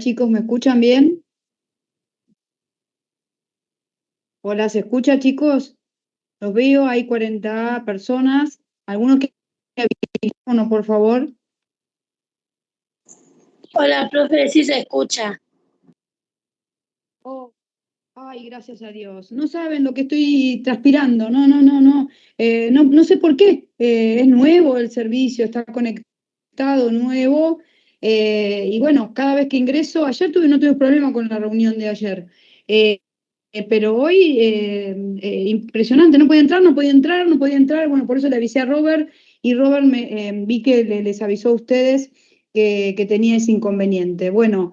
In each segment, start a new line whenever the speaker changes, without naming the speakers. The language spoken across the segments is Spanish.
Chicos, ¿me escuchan bien? Hola, ¿se escucha, chicos? Los veo, hay 40 personas. ¿Alguno que uno, por favor?
Hola, profe, sí se escucha.
Oh, ay, gracias a Dios. No saben lo que estoy transpirando. No, no, no, no. No sé por qué. Es nuevo el servicio, está conectado, nuevo. Y bueno, cada vez que ingreso, no tuve problema con la reunión de ayer. Eh, pero hoy, impresionante, no podía entrar, no podía entrar, no podía entrar. Bueno, por eso le avisé a Robert y Robert vi que les avisó a ustedes que tenía ese inconveniente. Bueno,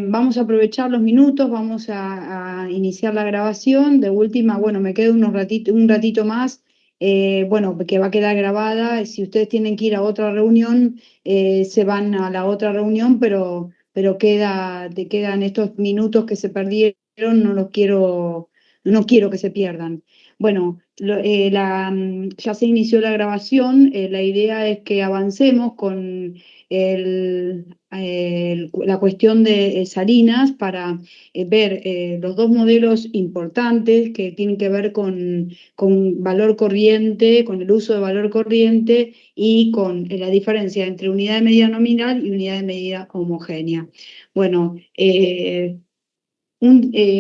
vamos a aprovechar los minutos, vamos a iniciar la grabación. De última, bueno, me quedo un ratito más, bueno, que va a quedar grabada. Si ustedes tienen que ir a otra reunión, se van a la otra reunión, pero te quedan estos minutos que se perdieron, no quiero que se pierdan. Bueno, ya se inició la grabación, la idea es que avancemos con la cuestión de Salinas para ver los dos modelos importantes que tienen que ver con valor corriente, con el uso de valor corriente y con la diferencia entre unidad de medida nominal y unidad de medida homogénea. Bueno,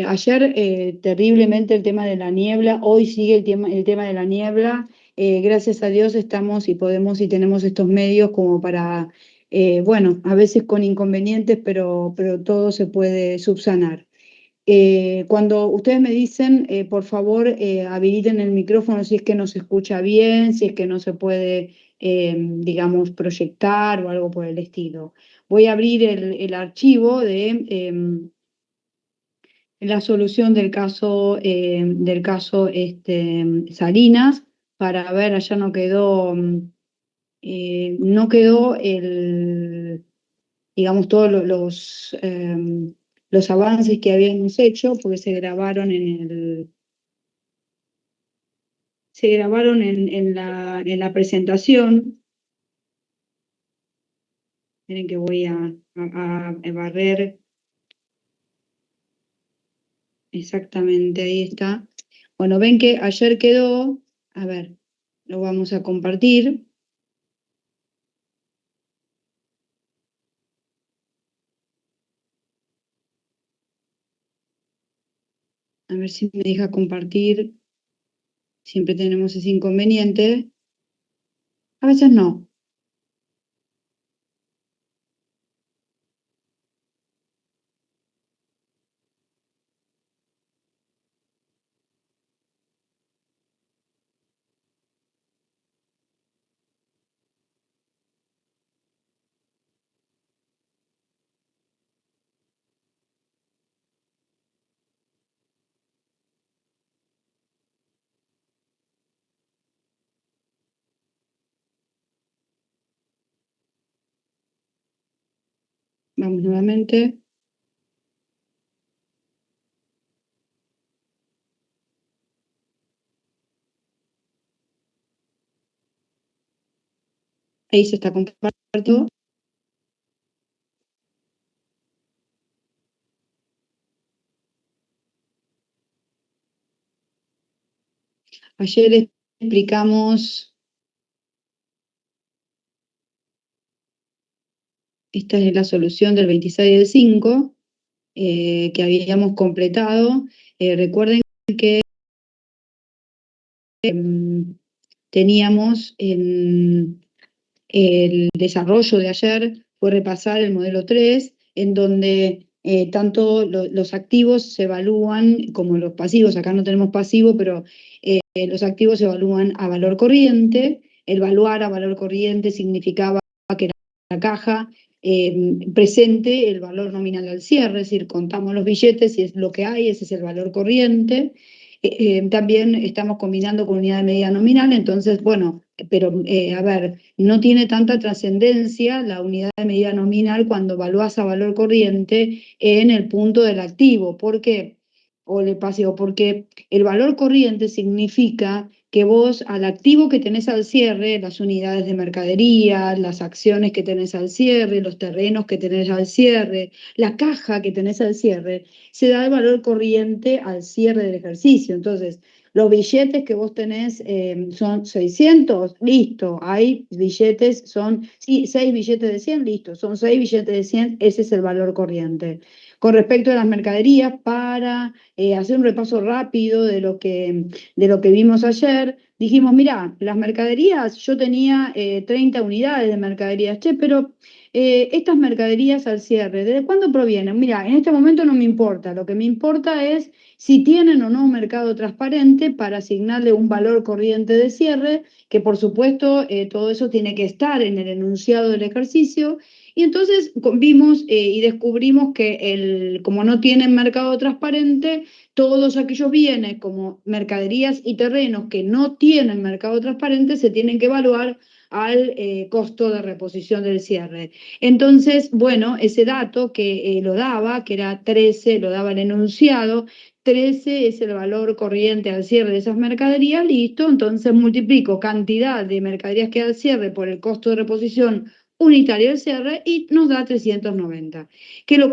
ayer terriblemente el tema de la niebla, hoy sigue el tema de la niebla. Gracias a Dios estamos y podemos y tenemos estos medios como para, bueno, a veces con inconvenientes, pero todo se puede subsanar. Cuando ustedes me dicen, por favor, habiliten el micrófono si es que no se escucha bien, si es que no se puede, digamos, proyectar o algo por el estilo. Voy a abrir el archivo de la solución del caso Salinas para ver, allá no quedó, no quedó digamos, todos los avances que habíamos hecho, porque se grabaron en la presentación. Miren que voy a barrer exactamente, ahí está. Bueno, ven que ayer quedó, a ver, lo vamos a compartir. A ver si me deja compartir. Siempre tenemos ese inconveniente. A veces no. Vamos nuevamente. Ahí se está compartiendo. Ayer explicamos, esta es la solución del 26 del 5, que habíamos completado. Recuerden que teníamos en el desarrollo de ayer, fue repasar el modelo 3, en donde tanto los activos se evalúan como los pasivos. Acá no tenemos pasivo, pero los activos se evalúan a valor corriente. El evaluar a valor corriente significaba que la caja presente el valor nominal al cierre, es decir, contamos los billetes y es lo que hay, ese es el valor corriente. También estamos combinando con unidad de medida nominal, entonces, bueno, pero a ver, no tiene tanta trascendencia la unidad de medida nominal cuando evalúas a valor corriente en el punto del activo. ¿Por qué? o le pasivo, porque el valor corriente significa que vos al activo que tenés al cierre, las unidades de mercadería, las acciones que tenés al cierre, los terrenos que tenés al cierre, la caja que tenés al cierre, se da el valor corriente al cierre del ejercicio. Entonces, los billetes que vos tenés son 600, listo, hay billetes, son sí, 6 billetes de 100, listo, son 6 billetes de 100, ese es el valor corriente. Con respecto a las mercaderías, para hacer un repaso rápido de lo que vimos ayer, dijimos, mira, las mercaderías, yo tenía 30 unidades de mercaderías, che, pero estas mercaderías al cierre, ¿desde cuándo provienen? Mira, en este momento no me importa, lo que me importa es si tienen o no un mercado transparente para asignarle un valor corriente de cierre, que por supuesto todo eso tiene que estar en el enunciado del ejercicio. Y entonces vimos y descubrimos que como no tienen mercado transparente, todos aquellos bienes como mercaderías y terrenos que no tienen mercado transparente se tienen que evaluar al costo de reposición del cierre. Entonces, bueno, ese dato que lo daba, que era 13, lo daba el enunciado, 13 es el valor corriente al cierre de esas mercaderías, listo, entonces multiplico cantidad de mercaderías que al cierre por el costo de reposición unitario del cierre y nos da 390. Que lo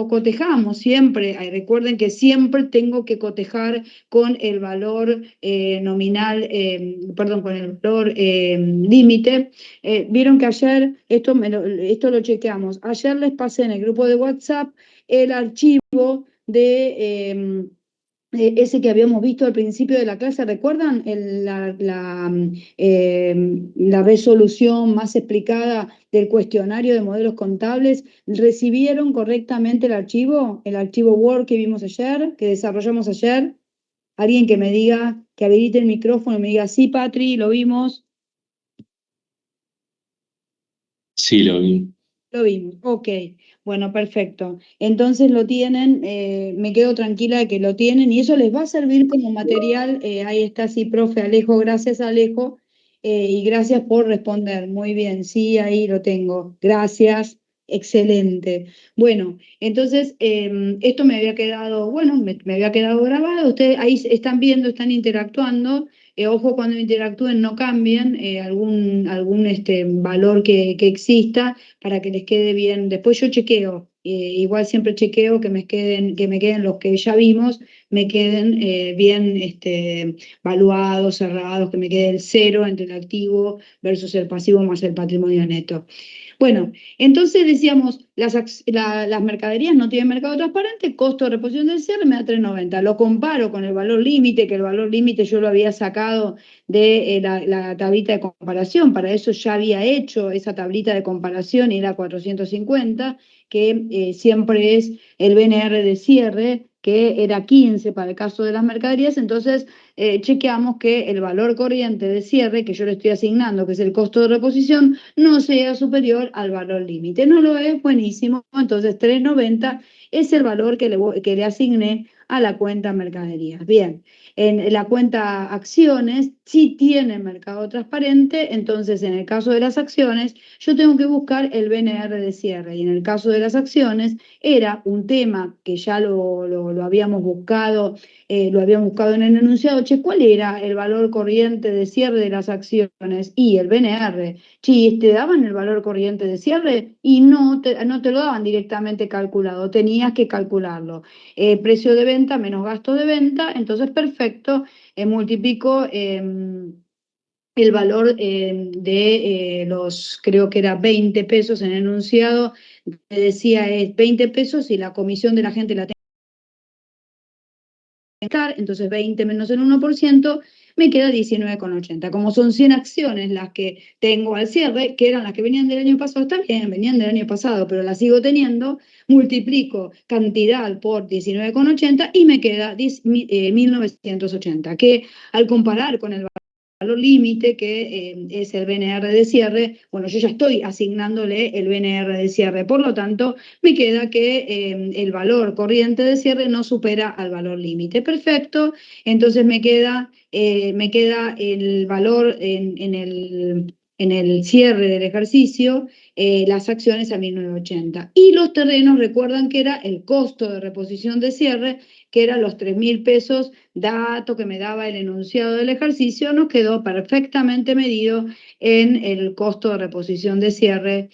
cotejamos siempre, recuerden que siempre tengo que cotejar con el valor nominal, perdón, con el valor límite. Vieron que ayer, esto lo chequeamos, ayer les pasé en el grupo de WhatsApp el archivo de ese que habíamos visto al principio de la clase, ¿recuerdan? La resolución más explicada del cuestionario de modelos contables. ¿Recibieron correctamente el archivo Word que vimos ayer, que desarrollamos ayer? Alguien que me diga, que habilite el micrófono y me diga, sí, Patri, lo vimos.
Sí, lo vi.
Lo vimos, ok. Bueno, perfecto. Entonces lo tienen, me quedo tranquila de que lo tienen y eso les va a servir como material. Ahí está, sí, profe Alejo, gracias Alejo, y gracias por responder. Muy bien, sí, ahí lo tengo. Gracias, excelente. Bueno, entonces esto me había quedado, bueno, me había quedado grabado. Ustedes ahí están viendo, están interactuando. Ojo cuando interactúen, no cambien algún valor que exista para que les quede bien. Después yo chequeo, igual siempre chequeo que me queden los que ya vimos, me queden bien valuados, cerrados, que me quede el cero entre el activo versus el pasivo más el patrimonio neto. Bueno, entonces decíamos, las mercaderías no tienen mercado transparente, costo de reposición del cierre me da 390. Lo comparo con el valor límite, que el valor límite yo lo había sacado de la tablita de comparación, para eso ya había hecho esa tablita de comparación y era 450, que siempre es el BNR de cierre, que era 15 para el caso de las mercaderías. Entonces chequeamos que el valor corriente de cierre que yo le estoy asignando, que es el costo de reposición, no sea superior al valor límite. No lo es, buenísimo. Entonces 390 es el valor que le asigné a la cuenta mercaderías. Bien, en la cuenta acciones sí tiene mercado transparente, entonces en el caso de las acciones yo tengo que buscar el BNR de cierre y en el caso de las acciones era un tema que ya lo habíamos buscado en el enunciado, che, ¿cuál era el valor corriente de cierre de las acciones? Y el BNR, sí, te daban el valor corriente de cierre y no te lo daban directamente calculado, tenías que calcularlo. Precio de venta menos gasto de venta, entonces perfecto, multiplico el valor de creo que era 20 pesos en el enunciado, me decía es 20 pesos y la comisión de la gente la entonces 20 menos el 1%, me queda 19,80. Como son 100 acciones las que tengo al cierre, que eran las que venían del año pasado, está bien, venían del año pasado, pero las sigo teniendo, multiplico cantidad por 19,80 y me queda 1980, que al comparar con el valor límite, que es el BNR de cierre, bueno, yo ya estoy asignándole el BNR de cierre, por lo tanto, me queda que el valor corriente de cierre no supera al valor límite. Perfecto, entonces me queda el valor en el en el cierre del ejercicio, las acciones a 1980. Y los terrenos, recuerdan que era el costo de reposición de cierre, que eran los 3.000 pesos, dato que me daba el enunciado del ejercicio, nos quedó perfectamente medido en el costo de reposición de cierre,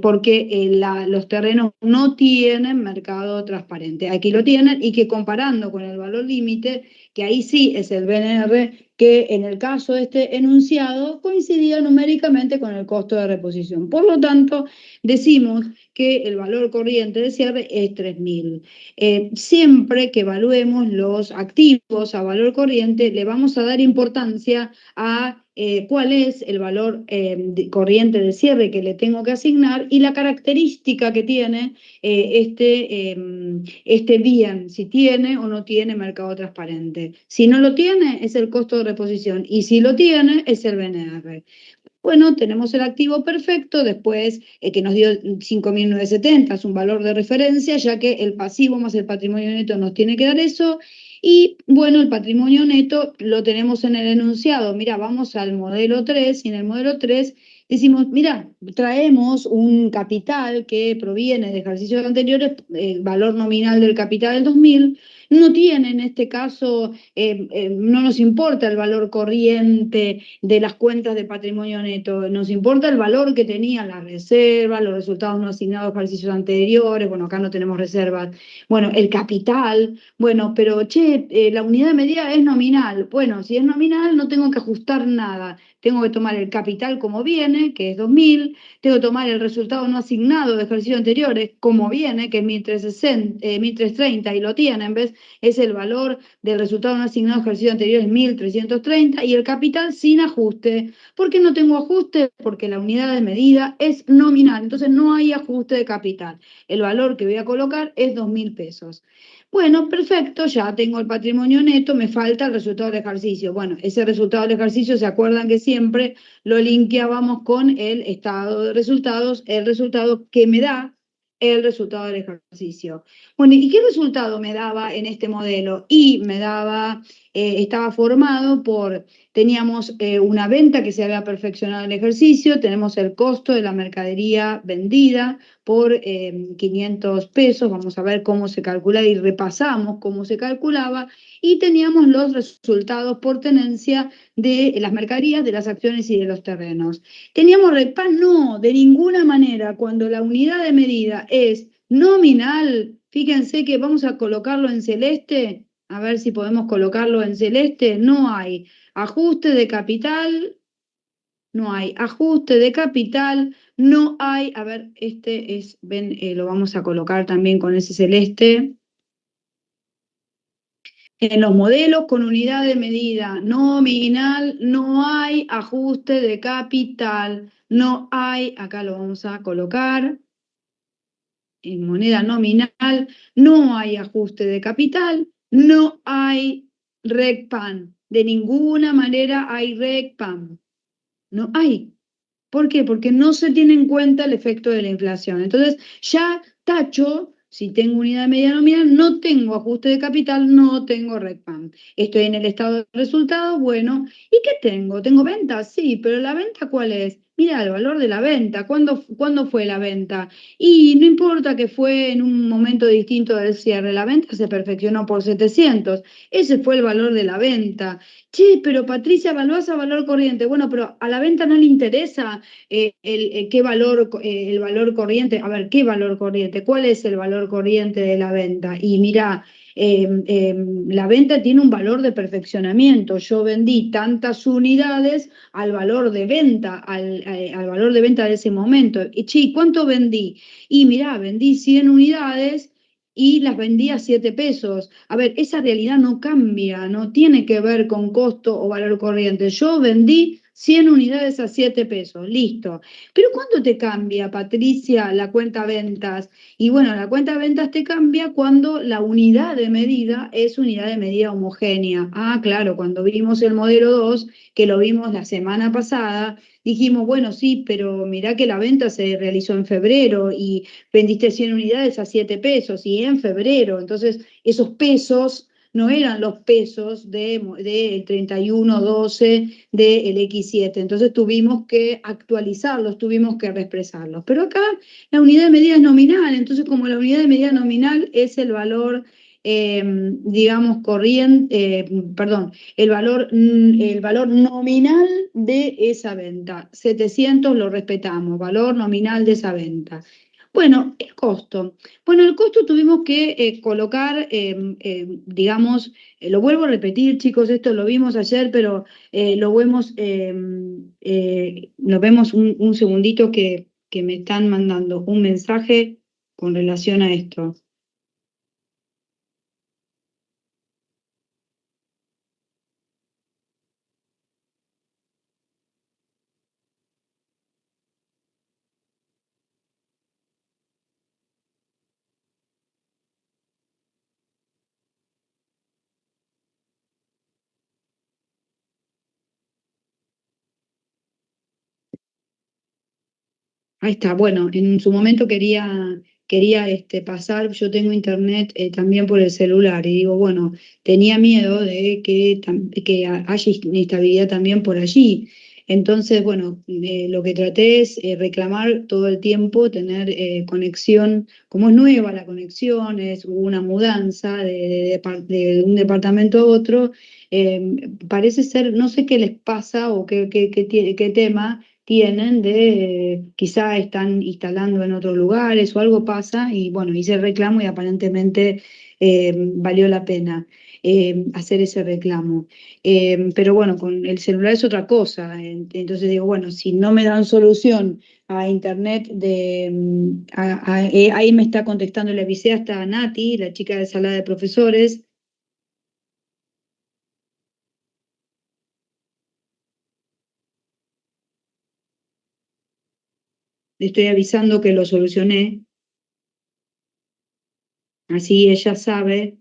porque los terrenos no tienen mercado transparente. Aquí lo tienen, y que comparando con el valor límite, que ahí sí es el BNR, que en el caso de este enunciado coincidía numéricamente con el costo de reposición. Por lo tanto, decimos que el valor corriente de cierre es 3.000. Siempre que evaluemos los activos a valor corriente, le vamos a dar importancia a cuál es el valor corriente de cierre que le tengo que asignar y la característica que tiene este bien, si tiene o no tiene mercado transparente. Si no lo tiene, es el costo de reposición, y si lo tiene, es el BNR. Bueno, tenemos el activo perfecto, después que nos dio 5.970, es un valor de referencia, ya que el pasivo más el patrimonio neto nos tiene que dar eso. Y bueno, el patrimonio neto lo tenemos en el enunciado. Mira, vamos al modelo 3, y en el modelo 3 decimos, mira, traemos un capital que proviene de ejercicios anteriores, el valor nominal del capital del 2000, no tiene en este caso, no nos importa el valor corriente de las cuentas de patrimonio neto, nos importa el valor que tenía la reserva, los resultados no asignados a ejercicios anteriores, bueno, acá no tenemos reservas, bueno, el capital, bueno, pero che, la unidad de medida es nominal, bueno, si es nominal no tengo que ajustar nada, tengo que tomar el capital como viene, que es 2.000, tengo que tomar el resultado no asignado de ejercicios anteriores como viene, que es 1.330, y lo tienen, ¿ves? Es el valor del resultado no asignado de ejercicio anterior, es 1.330, y el capital sin ajuste. ¿Por qué no tengo ajuste? Porque la unidad de medida es nominal, entonces no hay ajuste de capital. El valor que voy a colocar es 2.000 pesos. Bueno, perfecto, ya tengo el patrimonio neto, me falta el resultado del ejercicio. Bueno, ese resultado del ejercicio, ¿se acuerdan que siempre lo linkeábamos con el estado de resultados, el resultado que me da el resultado del ejercicio? Bueno, ¿y qué resultado me daba en este modelo? Y me daba, estaba formado por, teníamos una venta que se había perfeccionado en el ejercicio, tenemos el costo de la mercadería vendida por 500 pesos, vamos a ver cómo se calcula y repasamos cómo se calculaba, y teníamos los resultados por tenencia de las mercaderías, de las acciones y de los terrenos. ¿Teníamos RECPAN? No, de ninguna manera. Cuando la unidad de medida es nominal, fíjense que vamos a colocarlo en celeste, a ver si podemos colocarlo en celeste, no hay ajuste de capital, no hay ajuste de capital, no hay, a ver, este es, ven, lo vamos a colocar también con ese celeste. En los modelos con unidad de medida nominal no hay ajuste de capital, no hay, acá lo vamos a colocar, en moneda nominal no hay ajuste de capital, no hay RECPAN, de ninguna manera hay RECPAN, no hay. ¿Por qué? Porque no se tiene en cuenta el efecto de la inflación. Entonces, ya tacho, si tengo unidad de medida nominal, no tengo ajuste de capital, no tengo RECPAN. Estoy en el estado de resultados, bueno, ¿y qué tengo? ¿Tengo venta? Sí, pero ¿la venta cuál es? Mira, el valor de la venta. ¿Cuándo fue la venta? Y no importa que fue en un momento distinto del cierre, la venta se perfeccionó por 700. Ese fue el valor de la venta. Che, pero Patricia, evaluás a valor corriente. Bueno, pero a la venta no le interesa qué valor, el valor corriente. A ver, ¿qué valor corriente? ¿Cuál es el valor corriente de la venta? Y mira, la venta tiene un valor de perfeccionamiento. Yo vendí tantas unidades al valor de venta, al valor de venta de ese momento. Y che, ¿cuánto vendí? Y mira, vendí 100 unidades y las vendí a 7 pesos. A ver, esa realidad no cambia, no tiene que ver con costo o valor corriente. Yo vendí 100 unidades a 7 pesos, listo. Pero ¿cuándo te cambia, Patricia, la cuenta ventas? Y bueno, la cuenta ventas te cambia cuando la unidad de medida es unidad de medida homogénea. Ah, claro, cuando vimos el modelo 2, que lo vimos la semana pasada, dijimos, bueno, sí, pero mirá que la venta se realizó en febrero y vendiste 100 unidades a 7 pesos y en febrero. Entonces, esos pesos no eran los pesos del 3112 del X7. Entonces tuvimos que actualizarlos, tuvimos que reexpresarlos. Pero acá la unidad de medida es nominal, entonces como la unidad de medida nominal es el valor, digamos, corriente, perdón, el valor nominal de esa venta. 700 lo respetamos, valor nominal de esa venta. Bueno, el costo. Bueno, el costo tuvimos que colocar, digamos, lo vuelvo a repetir, chicos, esto lo vimos ayer, pero lo vemos un segundito que me están mandando un mensaje con relación a esto. Ahí está, bueno, en su momento quería pasar, yo tengo internet también por el celular y digo, bueno, tenía miedo de que haya inestabilidad también por allí. Entonces, bueno, lo que traté es reclamar todo el tiempo, tener conexión, como es nueva la conexión, hubo una mudanza de un departamento a otro, parece ser, no sé qué les pasa o qué tema tienen quizá están instalando en otros lugares o algo pasa y bueno, hice el reclamo y aparentemente valió la pena hacer ese reclamo. Pero bueno, con el celular es otra cosa. Entonces digo, bueno, si no me dan solución a internet ahí me está contestando, le avisé hasta a Nati, la chica de sala de profesores. Le estoy avisando que lo solucioné, así ella sabe.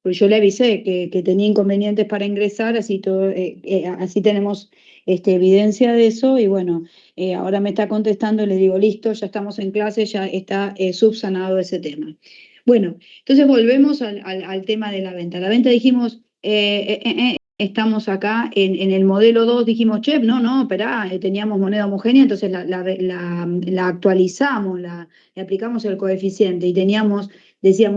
Pues yo le avisé que tenía inconvenientes para ingresar, así tenemos evidencia de eso, y bueno, ahora me está contestando y le digo, listo, ya estamos en clase, ya está subsanado ese tema. Bueno, entonces volvemos al tema de la venta. La venta dijimos, estamos acá en el modelo 2, dijimos, che, no, esperá, teníamos moneda homogénea, entonces la actualizamos, le aplicamos el coeficiente y decíamos,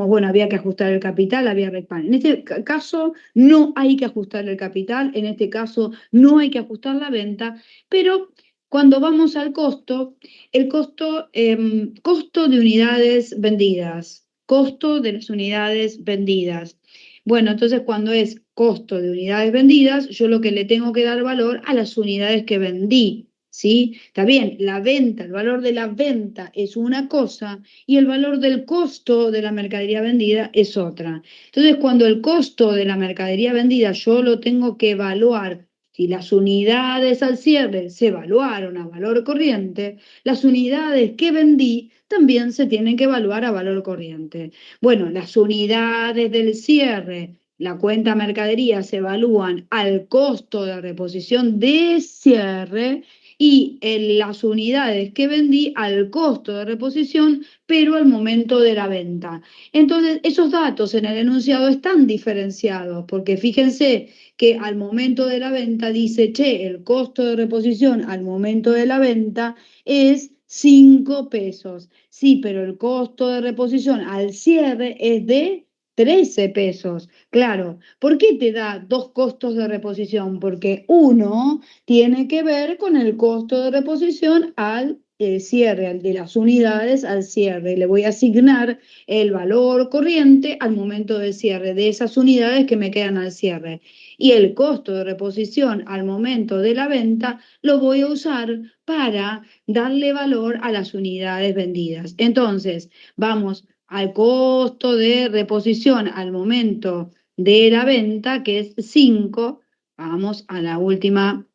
bueno, había que ajustar el capital, había RECPAN. En este caso no hay que ajustar el capital, en este caso no hay que ajustar la venta, pero cuando vamos al costo, el costo de unidades vendidas, costo de las unidades vendidas. Bueno, entonces cuando es costo de unidades vendidas, yo lo que le tengo que dar valor a las unidades que vendí. ¿Sí? Está bien, la venta, el valor de la venta es una cosa y el valor del costo de la mercadería vendida es otra. Entonces, cuando el costo de la mercadería vendida yo lo tengo que evaluar, si las unidades al cierre se evaluaron a valor corriente, las unidades que vendí también se tienen que evaluar a valor corriente. Bueno, las unidades del cierre, la cuenta mercadería, se evalúan al costo de reposición de cierre y las unidades que vendí al costo de reposición, pero al momento de la venta. Entonces, esos datos en el enunciado están diferenciados, porque fíjense que al momento de la venta dice, che, el costo de reposición al momento de la venta es 5 pesos. Sí, pero el costo de reposición al cierre es de 13 pesos. Claro, ¿por qué te da dos costos de reposición? Porque uno tiene que ver con el costo de reposición al cierre, al de las unidades al cierre. Le voy a asignar el valor corriente al momento del cierre de esas unidades que me quedan al cierre. Y el costo de reposición al momento de la venta lo voy a usar para darle valor a las unidades vendidas. Entonces, vamos al costo de reposición al momento de la venta, que es 5. Vamos a la última.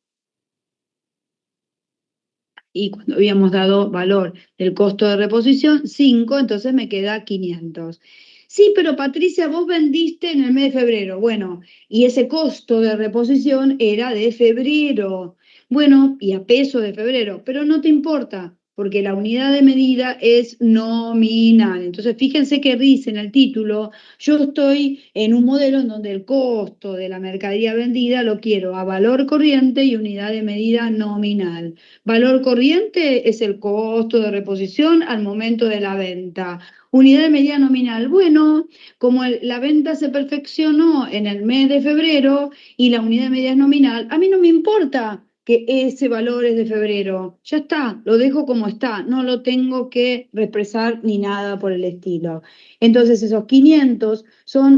Y cuando habíamos dado valor del costo de reposición, 5, entonces me queda 500. Sí, pero Patricia, vos vendiste en el mes de febrero. Bueno, y ese costo de reposición era de febrero. Bueno, y a peso de febrero, pero no te importa, porque la unidad de medida es nominal. Entonces, fíjense que dice en el título, yo estoy en un modelo en donde el costo de la mercadería vendida lo quiero a valor corriente y unidad de medida nominal. Valor corriente es el costo de reposición al momento de la venta. Unidad de medida nominal, bueno, como la venta se perfeccionó en el mes de febrero y la unidad de medida es nominal, a mí no me importa que ese valor es de febrero. Ya está, lo dejo como está, no lo tengo que represar ni nada por el estilo. Entonces esos 500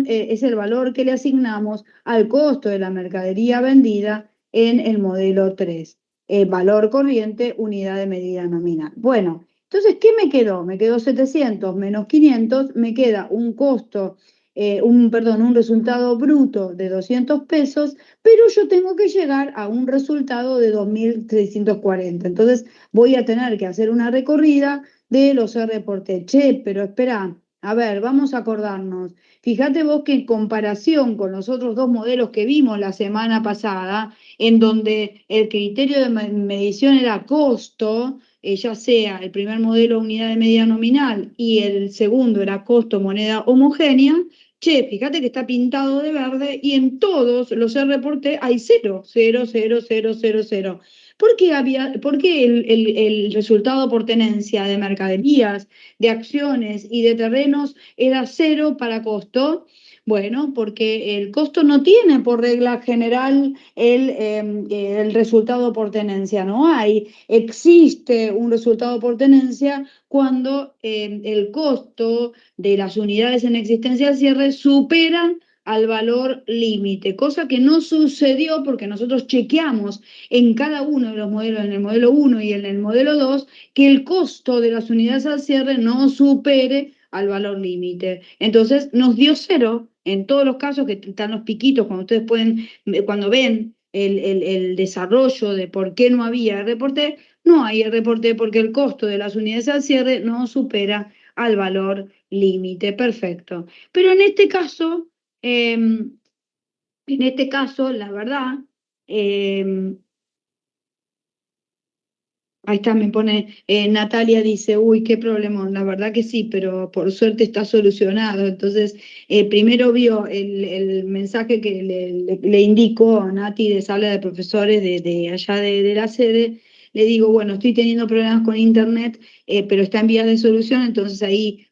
es el valor que le asignamos al costo de la mercadería vendida en el modelo 3. Valor corriente, unidad de medida nominal. Bueno, entonces, ¿qué me quedó? Me quedó 700 menos 500, me queda un costo, un resultado bruto de 200 pesos, pero yo tengo que llegar a un resultado de 2.640. Entonces, voy a tener que hacer una recorrida de los R por T. Che, pero espera, a ver, vamos a acordarnos. Fíjate vos que en comparación con los otros dos modelos que vimos la semana pasada, en donde el criterio de medición era costo, ya sea el primer modelo unidad de medida nominal y el segundo era costo moneda homogénea, che, fíjate que está pintado de verde y en todos los R por T hay 0, 0, 0, 0, 0, 0. ¿Por qué el resultado por tenencia de mercaderías, de acciones y de terrenos era 0 para costo? Bueno, porque el costo no tiene por regla general el resultado por tenencia, no hay. Existe un resultado por tenencia cuando el costo de las unidades en existencia al cierre superan al valor límite, cosa que no sucedió porque nosotros chequeamos en cada uno de los modelos, en el modelo 1 y en el modelo 2, que el costo de las unidades al cierre no supere al valor límite. Entonces nos dio 0 en todos los casos, que están los piquitos, cuando ustedes cuando ven el desarrollo de por qué no había reporte, no hay reporte porque el costo de las unidades al cierre no supera al valor límite. Perfecto. Pero en este caso, la verdad, ahí está, me pone, Natalia dice, uy, qué problema, la verdad que sí, pero por suerte está solucionado. Entonces, primero vio el mensaje que le indicó a Nati de sala de profesores de allá de la sede. Le digo, bueno, estoy teniendo problemas con internet, pero está en vías de solución, entonces ahí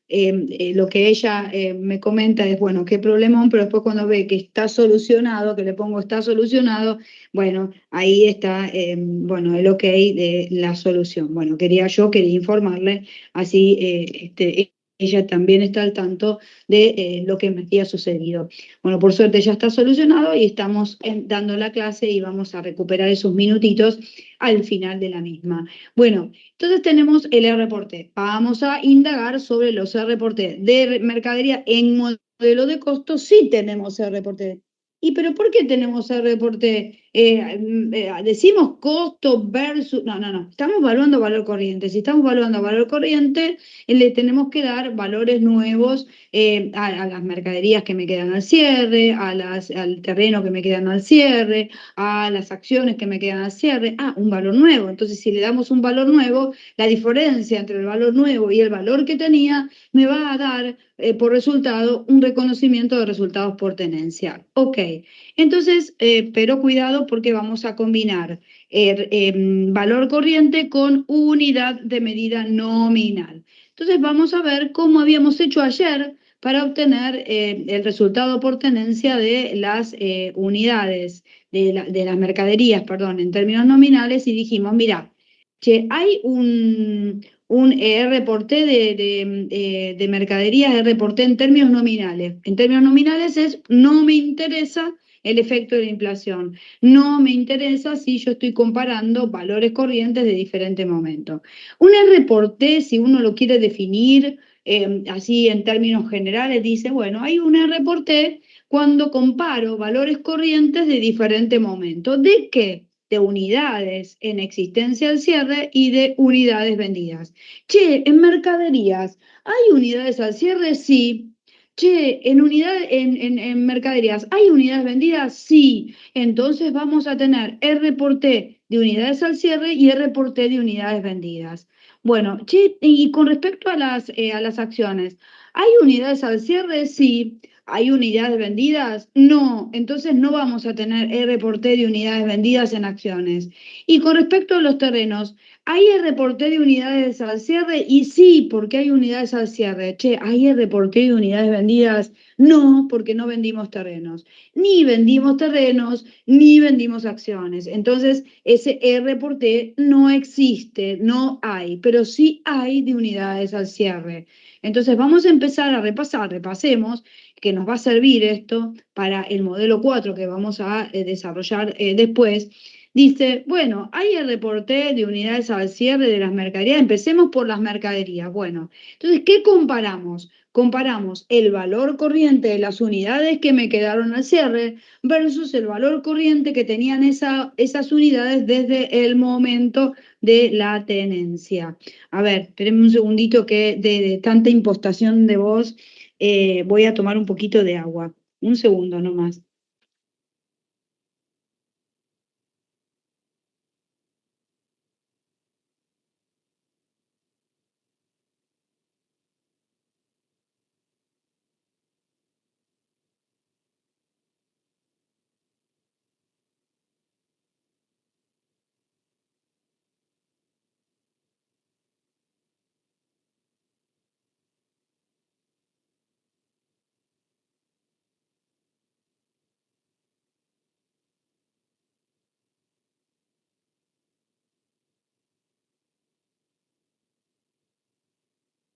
lo que ella me comenta es, bueno, qué problemón, pero después cuando ve que está solucionado, que le pongo está solucionado, bueno, ahí está, bueno, el ok de la solución. Bueno, quería informarle, así ella también está al tanto de lo que me había sucedido. Bueno, por suerte ya está solucionado y estamos dando la clase y vamos a recuperar esos minutitos al final de la misma. Bueno, entonces tenemos el R por T. Vamos a indagar sobre los R por T. De mercadería en modelo de costo sí tenemos R por T. ¿Y pero por qué tenemos R por T? Decimos costo versus... No, no, no. Estamos evaluando valor corriente. Si estamos evaluando valor corriente, le tenemos que dar valores nuevos a las mercaderías que me quedan al cierre, al terreno que me quedan al cierre, a las acciones que me quedan al cierre. Ah, un valor nuevo. Entonces, si le damos un valor nuevo, la diferencia entre el valor nuevo y el valor que tenía me va a dar por resultado un reconocimiento de resultados por tenencia. Ok, entonces, pero cuidado porque vamos a combinar valor corriente con unidad de medida nominal. Entonces vamos a ver cómo habíamos hecho ayer para obtener el resultado por tenencia de las unidades, de las mercaderías, perdón, en términos nominales, y dijimos, mira, che, hay un R por T de mercaderías, R por T en términos nominales. En términos nominales es, no me interesa el efecto de la inflación. No me interesa si yo estoy comparando valores corrientes de diferentes momentos. Un R por T, si uno lo quiere definir así en términos generales, dice, bueno, hay un R por T cuando comparo valores corrientes de diferentes momentos. ¿De qué? De unidades en existencia al cierre y de unidades vendidas. Che, en mercaderías, ¿hay unidades al cierre? Sí. Che, en mercaderías, ¿hay unidades vendidas? Sí. Entonces vamos a tener R por T de unidades al cierre y R por T de unidades vendidas. Bueno, che, y con respecto a las acciones, ¿hay unidades al cierre? Sí. ¿Hay unidades vendidas? No. Entonces no vamos a tener R por T de unidades vendidas en acciones. Y con respecto a los terrenos, ¿hay R por T de unidades al cierre? Y sí, porque hay unidades al cierre. Che, ¿hay R por T de unidades vendidas? No, porque no vendimos terrenos. Ni vendimos terrenos, ni vendimos acciones. Entonces, ese R por T no existe, no hay, pero sí hay de unidades al cierre. Entonces, vamos a empezar a repasar, repasemos, que nos va a servir esto para el modelo 4 que vamos a desarrollar después. Dice, bueno, hay el reporte de unidades al cierre de las mercaderías. Empecemos por las mercaderías. Bueno, entonces, ¿qué comparamos? Comparamos el valor corriente de las unidades que me quedaron al cierre versus el valor corriente que tenían esas unidades desde el momento de la tenencia. A ver, espérenme un segundito que de tanta impostación de voz voy a tomar un poquito de agua. Un segundo nomás.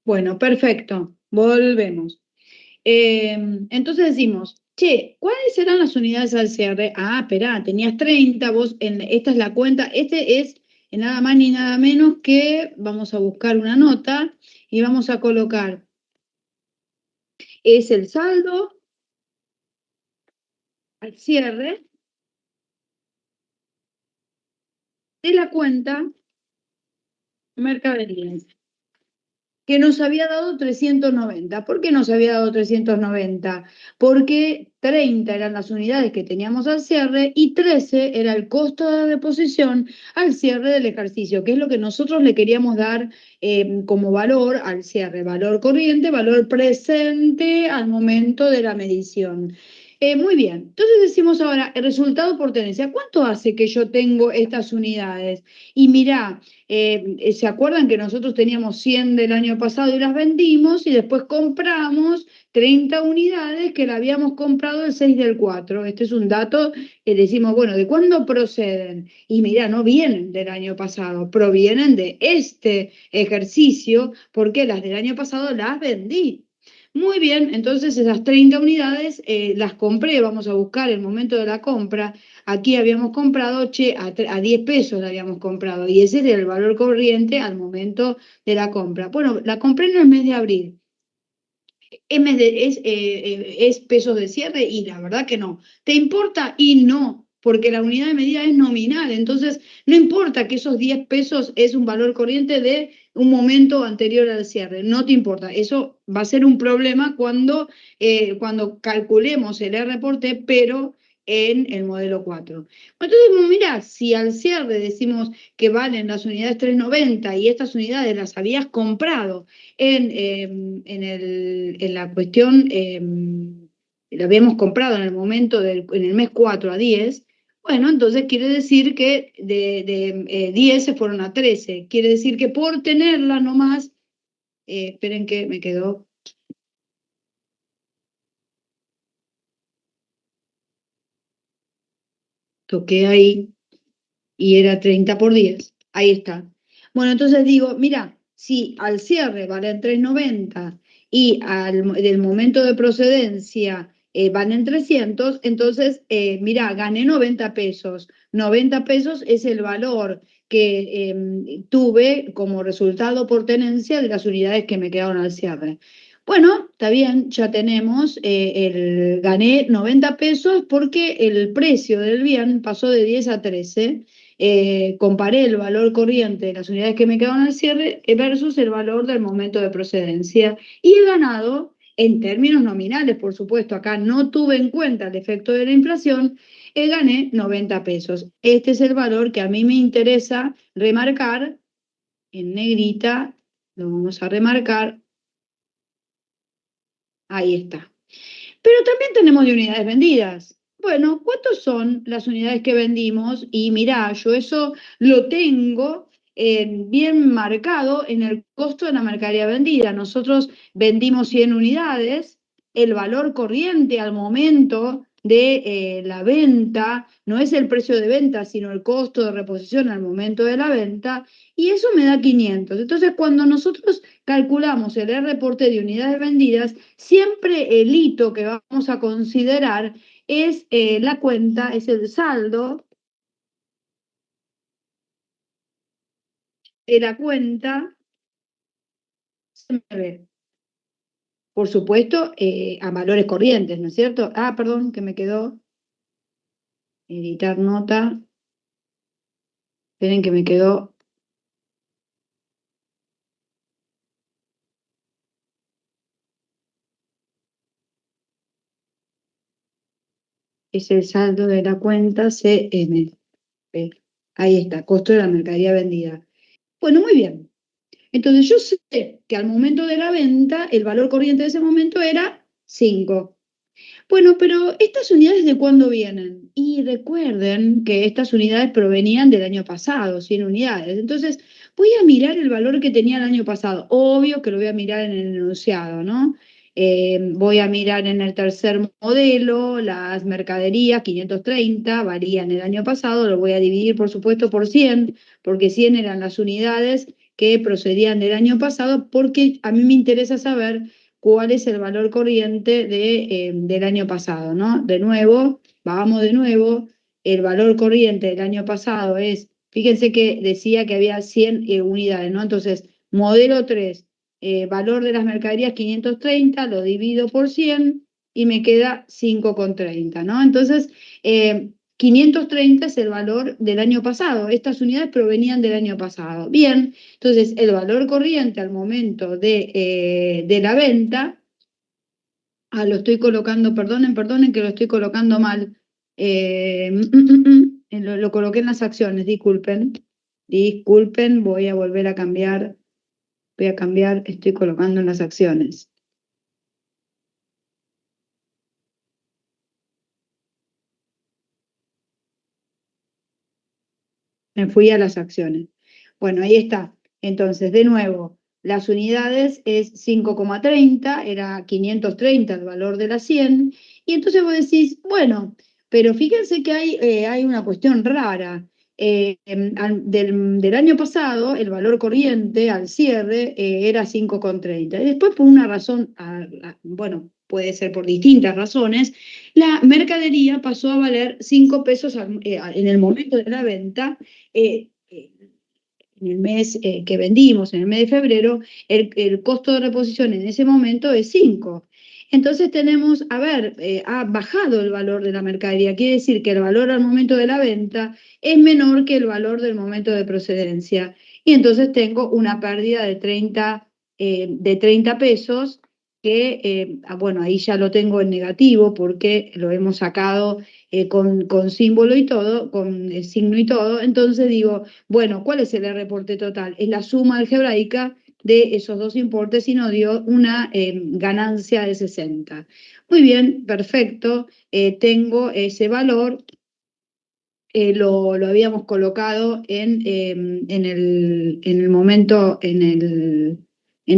Bueno, perfecto. Volvemos. Entonces decimos, che, ¿cuáles serán las unidades al cierre? Ah, esperá, tenías 30, esta es la cuenta, este es nada más ni nada menos que, vamos a buscar una nota y vamos a colocar, es el saldo al cierre de la cuenta mercaderías, que nos había dado 390. ¿Por qué nos había dado 390? Porque 30 eran las unidades que teníamos al cierre y 13 era el costo de reposición al cierre del ejercicio, que es lo que nosotros le queríamos dar como valor al cierre, valor corriente, valor presente al momento de la medición. Muy bien, entonces decimos ahora el resultado por tenencia. ¿Cuánto hace que yo tengo estas unidades? Y mirá, ¿se acuerdan que nosotros teníamos 100 del año pasado y las vendimos y después compramos 30 unidades que la habíamos comprado el 6 del 4? Este es un dato que decimos, bueno, ¿de cuándo proceden? Y mirá, no vienen del año pasado, provienen de este ejercicio porque las del año pasado las vendí. Muy bien, entonces esas 30 unidades las compré, vamos a buscar el momento de la compra. Aquí habíamos comprado, che, a 10 pesos la habíamos comprado y ese era el valor corriente al momento de la compra. Bueno, la compré en el mes de abril. ¿Es pesos de cierre? Y la verdad que no. ¿Te importa? Y no, porque la unidad de medida es nominal. Entonces, no importa que esos 10 pesos es un valor corriente de un momento anterior al cierre. No te importa. Eso va a ser un problema cuando calculemos el R por T, pero en el modelo 4. Entonces, mira, si al cierre decimos que valen las unidades 390 y estas unidades las habías comprado en la cuestión, la habíamos comprado en el momento en el mes 4 a 10, bueno, entonces quiere decir que de 10 se fueron a 13. Quiere decir que por tenerla nomás, esperen que me quedó. Toqué ahí y era 30 por 10. Ahí está. Bueno, entonces digo, mira, si al cierre valen 390 y del momento de procedencia valen 300, entonces, mira, gané 90 pesos. 90 pesos es el valor que tuve como resultado por tenencia de las unidades que me quedaron al cierre. Bueno, está bien, ya tenemos, gané 90 pesos porque el precio del bien pasó de 10 a 13. Comparé el valor corriente de las unidades que me quedaron al cierre versus el valor del momento de procedencia y he ganado en términos nominales, por supuesto, acá no tuve en cuenta el efecto de la inflación, gané 90 pesos. Este es el valor que a mí me interesa remarcar en negrita, lo vamos a remarcar. Ahí está. Pero también tenemos de unidades vendidas. Bueno, ¿cuántas son las unidades que vendimos? Y mirá, yo eso lo tengo bien marcado en el costo de la mercadería vendida. Nosotros vendimos 100 unidades, el valor corriente al momento de la venta, no es el precio de venta, sino el costo de reposición al momento de la venta, y eso me da 500. Entonces, cuando nosotros calculamos el reporte de unidades vendidas, siempre el hito que vamos a considerar es la cuenta, es el saldo de la cuenta. Por supuesto, a valores corrientes, ¿no es cierto? Ah, perdón, que me quedó. Editar nota. Esperen que me quedó. Es el saldo de la cuenta CM. Ahí está, costo de la mercadería vendida. Bueno, muy bien. Entonces yo sé que al momento de la venta, el valor corriente de ese momento era 5. Bueno, pero ¿estas unidades de cuándo vienen? Y recuerden que estas unidades provenían del año pasado, 100 unidades. Entonces, voy a mirar el valor que tenía el año pasado. Obvio que lo voy a mirar en el enunciado, ¿no? Voy a mirar en el tercer modelo, las mercaderías, 530, varían el año pasado, lo voy a dividir, por supuesto, por 100, porque 100 eran las unidades que procedían del año pasado, porque a mí me interesa saber cuál es el valor corriente del año pasado, ¿no? De nuevo, vamos de nuevo, el valor corriente del año pasado es, fíjense que decía que había 100 unidades, ¿no? Entonces, modelo 3, valor de las mercaderías 530, lo divido por 100 y me queda 5,30, ¿no? Entonces, 530 es el valor del año pasado. Estas unidades provenían del año pasado. Bien, entonces el valor corriente al momento de la venta, lo estoy colocando, perdonen que lo estoy colocando mal. Lo coloqué en las acciones, disculpen, voy a volver a cambiar, estoy colocando en las acciones. Me fui a las acciones. Bueno, ahí está. Entonces, de nuevo, las unidades es 5,30, era 530 el valor de las 100, y entonces vos decís, bueno, pero fíjense que hay una cuestión rara. Del año pasado, el valor corriente al cierre era 5,30. Y después, por una razón, bueno, puede ser por distintas razones, la mercadería pasó a valer 5 pesos en el momento de la venta. En el mes que vendimos, en el mes de febrero, el costo de reposición en ese momento es 5. Entonces tenemos, ha bajado el valor de la mercadería, quiere decir que el valor al momento de la venta es menor que el valor del momento de procedencia. Y entonces tengo una pérdida de 30 pesos, que, bueno, ahí ya lo tengo en negativo porque lo hemos sacado con símbolo y todo, con el signo y todo. Entonces digo, bueno, ¿cuál es el reporte total? Es la suma algebraica de esos dos importes y nos dio una ganancia de 60. Muy bien, perfecto. Tengo ese valor. Lo habíamos colocado en el momento, en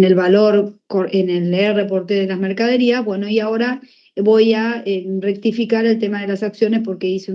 el valor, en el reporte de las mercaderías. Bueno, y ahora voy a rectificar el tema de las acciones porque hice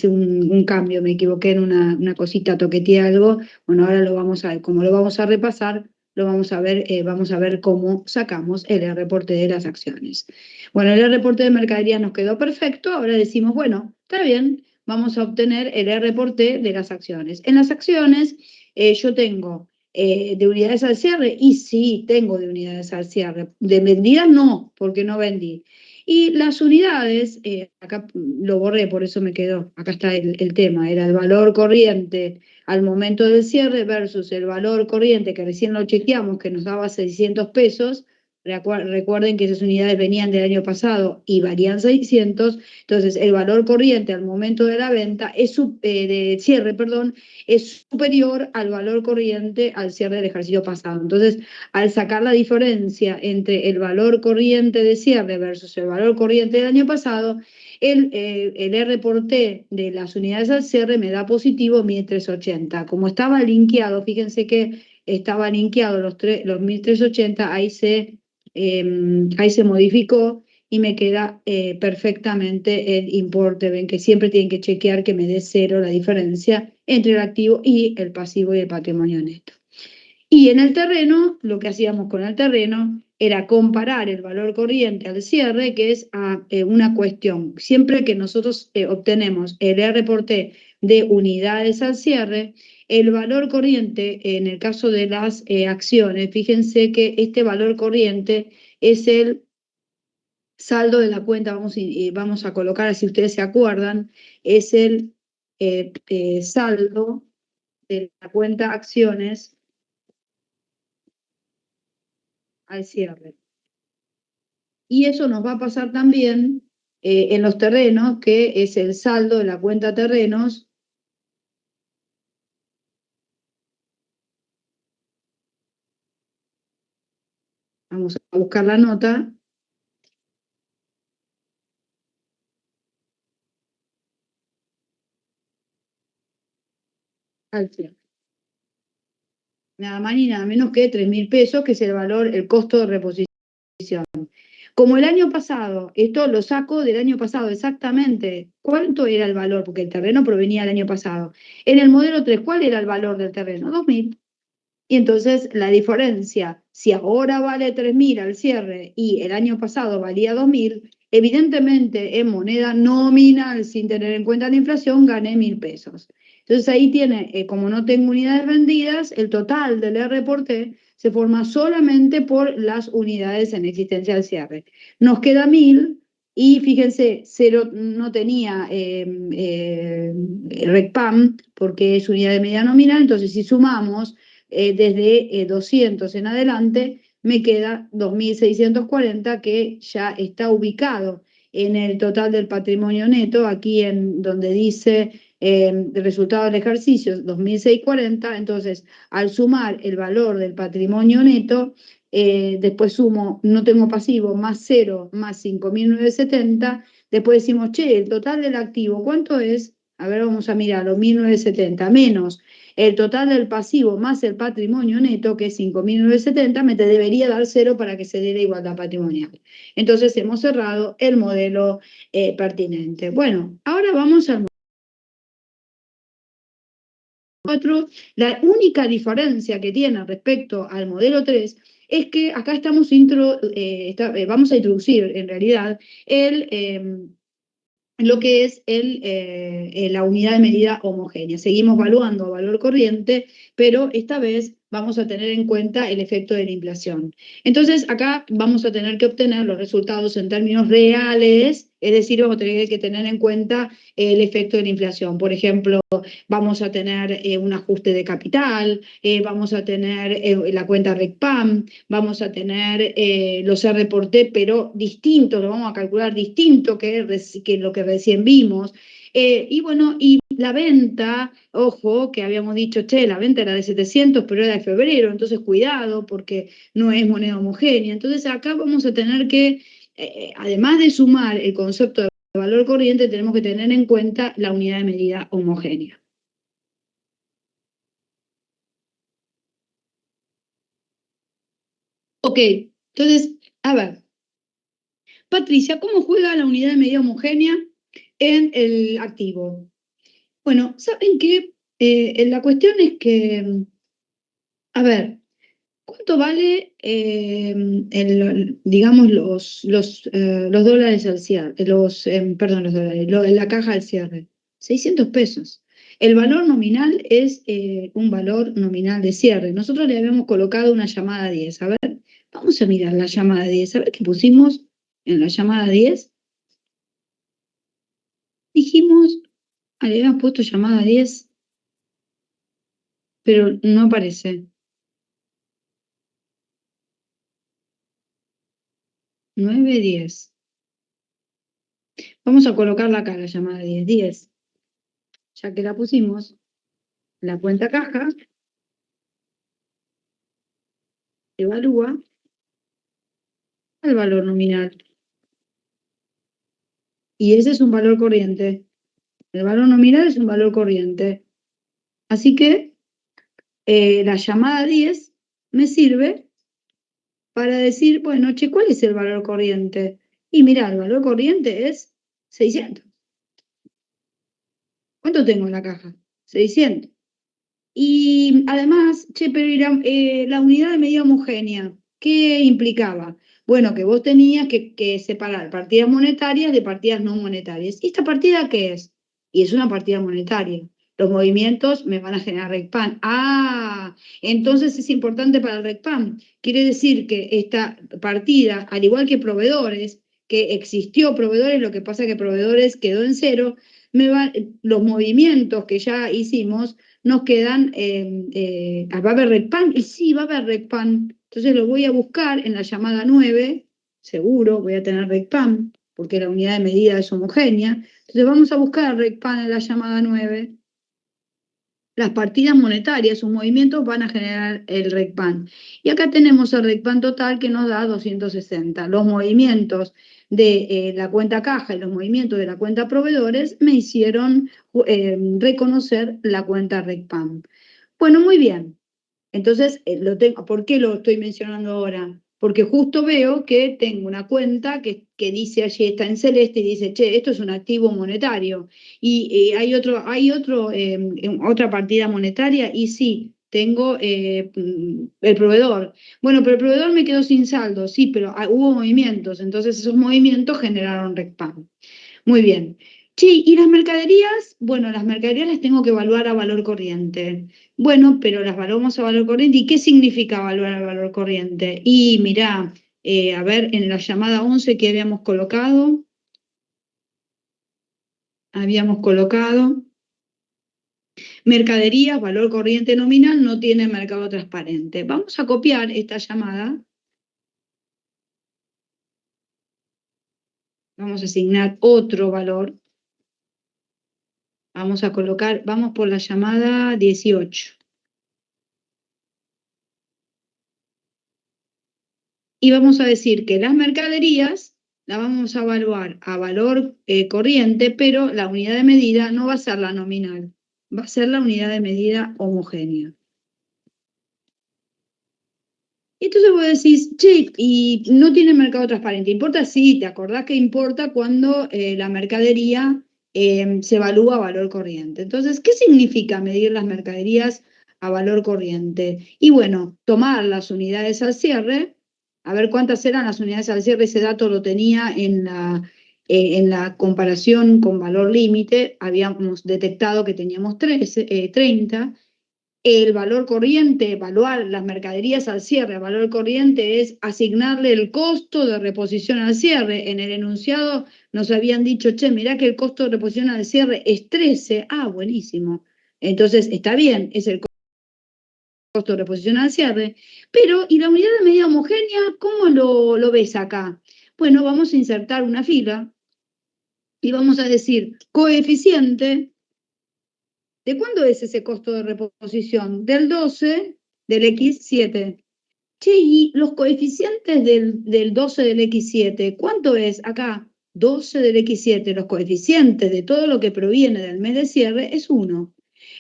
un cambio, me equivoqué en una cosita, toqueteé algo. Bueno, ahora lo vamos a ver, como lo vamos a repasar, lo vamos a ver cómo sacamos el reporte de las acciones. Bueno, el reporte de mercaderías nos quedó perfecto, ahora decimos, bueno, está bien, vamos a obtener el reporte de las acciones. En las acciones yo tengo de unidades al cierre, y sí, tengo de unidades al cierre. De vendidas no, porque no vendí. Y las unidades, acá lo borré, por eso me quedó, acá está el tema, era el valor corriente al momento del cierre versus el valor corriente que recién lo chequeamos, que nos daba 600 pesos, Recuerden que esas unidades venían del año pasado y valían 600, entonces el valor corriente al momento de la venta, de cierre, perdón, es superior al valor corriente al cierre del ejercicio pasado. Entonces, al sacar la diferencia entre el valor corriente de cierre versus el valor corriente del año pasado, el R por T de las unidades al cierre me da positivo 1380. Como estaba linkeado, fíjense que estaba linkeado los 1380, ahí se modificó y me queda perfectamente el importe. Ven que siempre tienen que chequear que me dé cero la diferencia entre el activo y el pasivo y el patrimonio neto. Y en el terreno, lo que hacíamos con el terreno era comparar el valor corriente al cierre, que es una cuestión. Siempre que nosotros obtenemos el R por T de unidades al cierre, el valor corriente, en el caso de las acciones, fíjense que este valor corriente es el saldo de la cuenta, vamos a colocar, así ustedes se acuerdan, es el saldo de la cuenta acciones al cierre. Y eso nos va a pasar también en los terrenos, que es el saldo de la cuenta terrenos vamos a buscar la nota. Al cierre. Nada más ni nada menos que 3.000 pesos, que es el valor, el costo de reposición. Como el año pasado, esto lo saco del año pasado exactamente, ¿cuánto era el valor? Porque el terreno provenía del año pasado. En el modelo 3, ¿cuál era el valor del terreno? 2.000. Y entonces la diferencia, si ahora vale 3.000 al cierre y el año pasado valía 2.000, evidentemente en moneda nominal, sin tener en cuenta la inflación, gané 1.000 pesos. Entonces ahí tiene, como no tengo unidades vendidas, el total del R por T se forma solamente por las unidades en existencia al cierre. Nos queda 1.000 y fíjense, cero no tenía RECPAM porque es unidad de medida nominal, entonces si sumamos desde 200 en adelante, me queda 2.640, que ya está ubicado en el total del patrimonio neto, aquí en donde dice el resultado del ejercicio, 2.640. Entonces, al sumar el valor del patrimonio neto, después sumo, no tengo pasivo, más 0, más 5.970, después decimos, che, el total del activo, ¿cuánto es? A ver, vamos a mirar, los 1.970 menos el total del pasivo más el patrimonio neto, que es 5.970, me te debería dar 0 para que se dé la igualdad patrimonial. Entonces hemos cerrado el modelo pertinente. Bueno, ahora vamos al modelo 4. La única diferencia que tiene respecto al modelo 3 es que acá vamos a introducir en realidad lo que es la unidad de medida homogénea. Seguimos evaluando valor corriente, pero esta vez vamos a tener en cuenta el efecto de la inflación. Entonces, acá vamos a tener que obtener los resultados en términos reales, es decir, vamos a tener que tener en cuenta el efecto de la inflación. Por ejemplo, vamos a tener un ajuste de capital, vamos a tener la cuenta RECPAM, vamos a tener los R por T, pero distintos, lo vamos a calcular distinto que lo que recién vimos. Y bueno, y la venta, ojo, que habíamos dicho, che, la venta era de 700, pero era de febrero, entonces cuidado porque no es moneda homogénea. Entonces acá vamos a tener que, además de sumar el concepto de valor corriente, tenemos que tener en cuenta la unidad de medida homogénea. Ok, entonces, a ver, Patricia, ¿cómo juega la unidad de medida homogénea en el activo? Bueno, ¿saben qué? La cuestión es que, a ver, ¿cuánto vale, digamos, los dólares al cierre? Perdón, los dólares, la caja al cierre. 600 pesos. El valor nominal es un valor nominal de cierre. Nosotros le habíamos colocado una llamada 10. A ver, vamos a mirar la llamada 10. A ver qué pusimos en la llamada 10. Dijimos, le habíamos puesto llamada 10, pero no aparece. 9, 10. Vamos a colocarla acá, la llamada 10. 10. Ya que la pusimos, la cuenta caja evalúa el valor nominal. Y ese es un valor corriente. El valor nominal es un valor corriente. Así que la llamada 10 me sirve para decir, bueno, che, ¿cuál es el valor corriente? Y mirá, el valor corriente es 600. ¿Cuánto tengo en la caja? 600. Y además, che, pero la unidad de medida homogénea, ¿qué implicaba? Bueno, que vos tenías que separar partidas monetarias de partidas no monetarias. ¿Y esta partida qué es? Y es una partida monetaria. Los movimientos me van a generar RECPAM. Ah, entonces es importante para el RECPAM. Quiere decir que esta partida, al igual que proveedores, que existió proveedores, lo que pasa es que proveedores quedó en cero, los movimientos que ya hicimos nos quedan, va a haber RECPAM, y sí, va a haber RECPAM. Entonces lo voy a buscar en la llamada 9, seguro, voy a tener RECPAM, porque la unidad de medida es homogénea. Entonces vamos a buscar RECPAM en la llamada 9. Las partidas monetarias, sus movimientos van a generar el RECPAM. Y acá tenemos el RECPAM total que nos da 260. Los movimientos de la cuenta caja y los movimientos de la cuenta proveedores me hicieron reconocer la cuenta RECPAM. Bueno, muy bien. Entonces, ¿por qué lo estoy mencionando ahora? Porque justo veo que tengo una cuenta que dice allí, está en celeste, y dice, che, esto es un activo monetario. Y otra partida monetaria, y sí, tengo el proveedor. Bueno, pero el proveedor me quedó sin saldo, sí, pero hubo movimientos, entonces esos movimientos generaron RECPAM. Muy bien. Sí, ¿y las mercaderías? Bueno, las mercaderías las tengo que evaluar a valor corriente. Bueno, pero las evaluamos a valor corriente. ¿Y qué significa evaluar a valor corriente? Y mirá, a ver, en la llamada 11 que habíamos colocado mercaderías, valor corriente nominal, no tiene mercado transparente. Vamos a copiar esta llamada. Vamos a asignar otro valor. Vamos a colocar, vamos por la llamada 18. Y vamos a decir que las mercaderías las vamos a evaluar a valor corriente, pero la unidad de medida no va a ser la nominal, va a ser la unidad de medida homogénea. Y entonces vos decís, che, y no tiene mercado transparente. ¿Importa? Sí, te acordás que importa cuando la mercadería se evalúa a valor corriente. Entonces, ¿qué significa medir las mercaderías a valor corriente? Y bueno, tomar las unidades al cierre, a ver cuántas eran las unidades al cierre, ese dato lo tenía en la comparación con valor límite, habíamos detectado que teníamos 30. El valor corriente, evaluar las mercaderías al cierre, el valor corriente es asignarle el costo de reposición al cierre. En el enunciado nos habían dicho, che, mirá que el costo de reposición al cierre es 13. Ah, buenísimo. Entonces, está bien, es el costo de reposición al cierre. Pero, ¿y la unidad de medida homogénea, cómo lo ves acá? Bueno, vamos a insertar una fila y vamos a decir coeficiente. ¿De cuándo es ese costo de reposición? Del 12 del X7. Che, y los coeficientes del 12 del X7, ¿cuánto es acá? 12 del X7, los coeficientes de todo lo que proviene del mes de cierre es 1.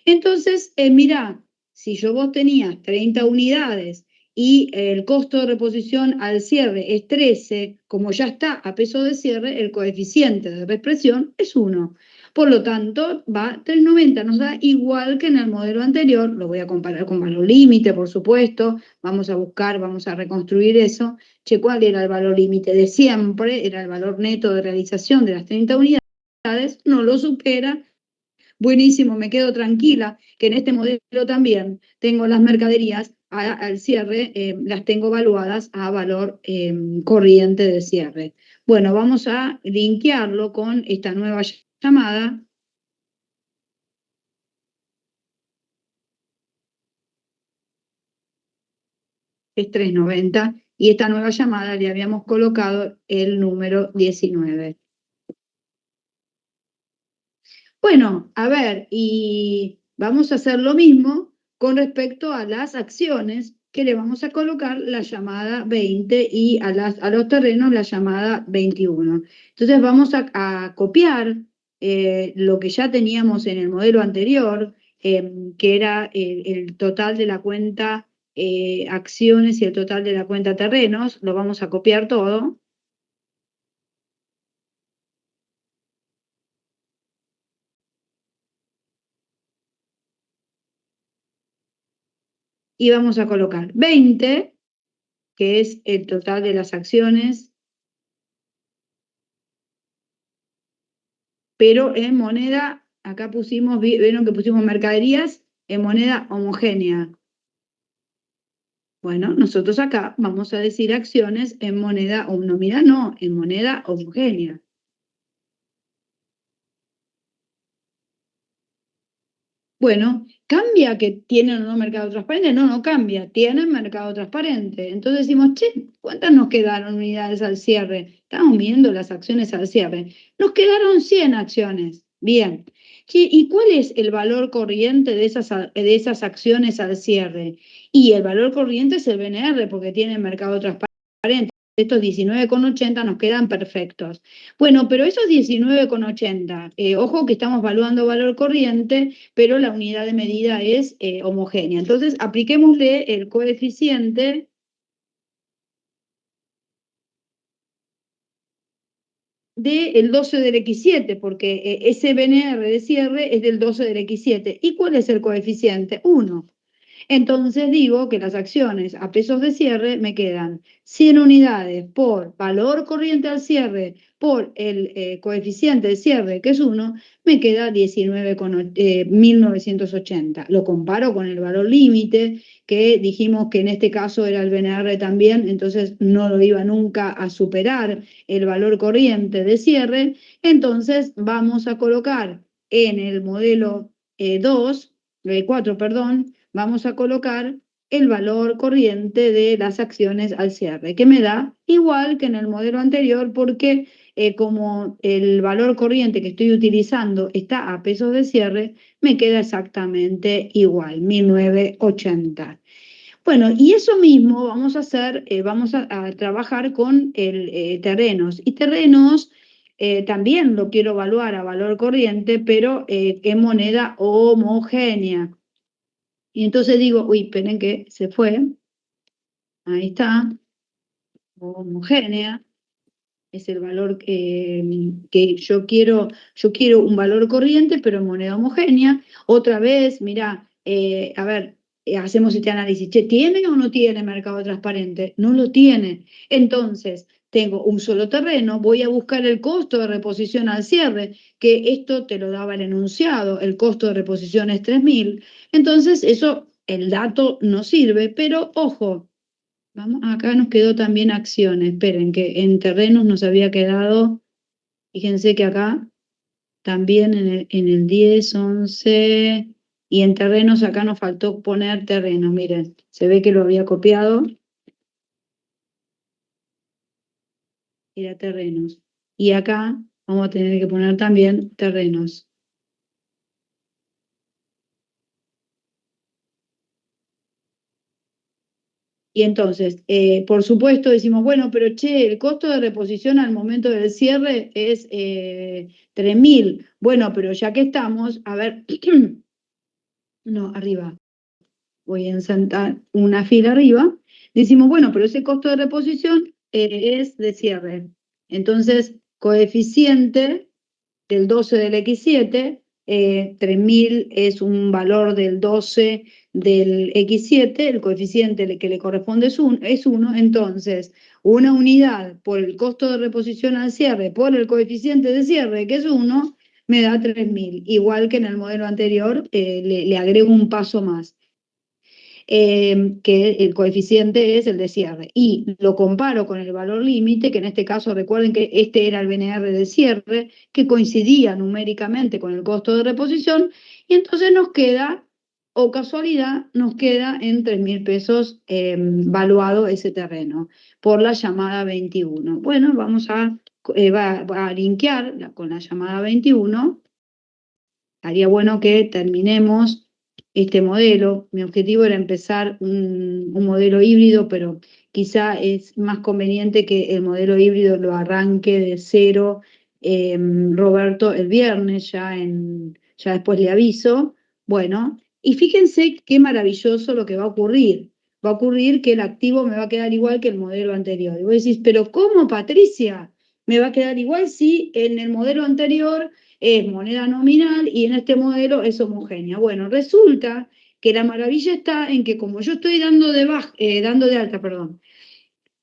Entonces, mirá, si vos tenías 30 unidades y el costo de reposición al cierre es 13, como ya está a peso de cierre, el coeficiente de reexpresión es 1. Por lo tanto, va 3,90, nos da igual que en el modelo anterior, lo voy a comparar con valor límite, por supuesto, vamos a buscar, vamos a reconstruir eso. Che, ¿cuál era el valor límite de siempre? Era el valor neto de realización de las 30 unidades, no lo supera. Buenísimo, me quedo tranquila que en este modelo también tengo las mercaderías al cierre, las tengo evaluadas a valor corriente de cierre. Bueno, vamos a linkearlo con esta nueva llamada. Es 3,90 y esta nueva llamada le habíamos colocado el número 19. Bueno, a ver, y vamos a hacer lo mismo con respecto a las acciones, que le vamos a colocar la llamada 20 y a los terrenos la llamada 21. Entonces vamos a copiar lo que ya teníamos en el modelo anterior, que era el total de la cuenta acciones y el total de la cuenta terrenos, lo vamos a copiar todo. Y vamos a colocar 20, que es el total de las acciones, pero en moneda, acá pusimos, vieron que pusimos mercaderías en moneda homogénea. Bueno, nosotros acá vamos a decir acciones en moneda, nominal no, en moneda homogénea. Bueno, ¿cambia que tienen o no mercado transparente? No, no cambia, tienen mercado transparente. Entonces decimos, che, ¿cuántas nos quedaron unidades al cierre? Estamos viendo las acciones al cierre. Nos quedaron 100 acciones. Bien. Che, ¿y cuál es el valor corriente de esas acciones al cierre? Y el valor corriente es el BNR, porque tiene mercado transparente. Estos 19,80 nos quedan perfectos. Bueno, pero esos 19,80, ojo que estamos evaluando valor corriente, pero la unidad de medida es homogénea. Entonces, apliquémosle el coeficiente del 12 del X7, porque ese BNR de cierre es del 12 del X7. ¿Y cuál es el coeficiente? 1. Entonces digo que las acciones a pesos de cierre me quedan 100 unidades por valor corriente al cierre por el coeficiente de cierre, que es 1, me queda 1980. Lo comparo con el valor límite, que dijimos que en este caso era el BNR también, entonces no lo iba nunca a superar el valor corriente de cierre. Entonces vamos a colocar en el modelo 4, perdón, vamos a colocar el valor corriente de las acciones al cierre, que me da igual que en el modelo anterior, porque como el valor corriente que estoy utilizando está a pesos de cierre, me queda exactamente igual, 1980. Bueno, y eso mismo vamos a hacer, vamos a trabajar con terrenos. Y terrenos también lo quiero evaluar a valor corriente, pero en moneda homogénea. Y entonces digo, uy, esperen que se fue. Ahí está. Homogénea. Es el valor que yo quiero. Yo quiero un valor corriente, pero en moneda homogénea. Otra vez, mira, a ver, hacemos este análisis. Che, ¿tiene o no tiene mercado transparente? No lo tiene. Entonces, tengo un solo terreno, voy a buscar el costo de reposición al cierre, que esto te lo daba el enunciado, el costo de reposición es 3.000. Entonces, eso, el dato no sirve, pero ojo, vamos, acá nos quedó también acciones. Esperen, que en terrenos nos había quedado, fíjense que acá también en el 10, 11, y en terrenos acá nos faltó poner terrenos. Miren, se ve que lo había copiado. Era terrenos. Y acá vamos a tener que poner también terrenos. Y entonces, por supuesto, decimos, bueno, pero che, el costo de reposición al momento del cierre es 3.000. Bueno, pero ya que estamos, a ver, no, arriba, voy a insertar una fila arriba. Decimos, bueno, pero ese costo de reposición es de cierre. Entonces, coeficiente del 12 del X7, 3.000 es un valor del 12 del X7, el coeficiente que le corresponde es 1, entonces una unidad por el costo de reposición al cierre por el coeficiente de cierre, que es 1, me da 3.000, igual que en el modelo anterior, le agrego un paso más. Que el coeficiente es el de cierre. Y lo comparo con el valor límite, que en este caso recuerden que este era el BNR de cierre, que coincidía numéricamente con el costo de reposición, y entonces nos queda o casualidad nos queda en 3.000 pesos valuado ese terreno por la llamada 21. Bueno, vamos a, va a linkear con la llamada 21. Estaría bueno que terminemos este modelo. Mi objetivo era empezar un modelo híbrido, pero quizá es más conveniente que el modelo híbrido lo arranque de cero Roberto el viernes, ya después le aviso. Bueno, y fíjense qué maravilloso lo que va a ocurrir. Va a ocurrir que el activo me va a quedar igual que el modelo anterior. Y vos decís, pero ¿cómo, Patricia? Me va a quedar igual si en el modelo anterior es moneda nominal y en este modelo es homogénea. Bueno, resulta que la maravilla está en que como yo estoy dando dando de alta, perdón,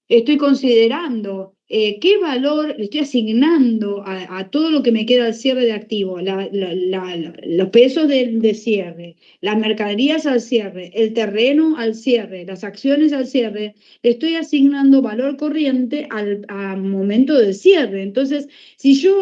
estoy considerando qué valor le estoy asignando a todo lo que me queda al cierre de activo, los pesos de cierre, las mercaderías al cierre, el terreno al cierre, las acciones al cierre, le estoy asignando valor corriente al momento del cierre. Entonces, si yo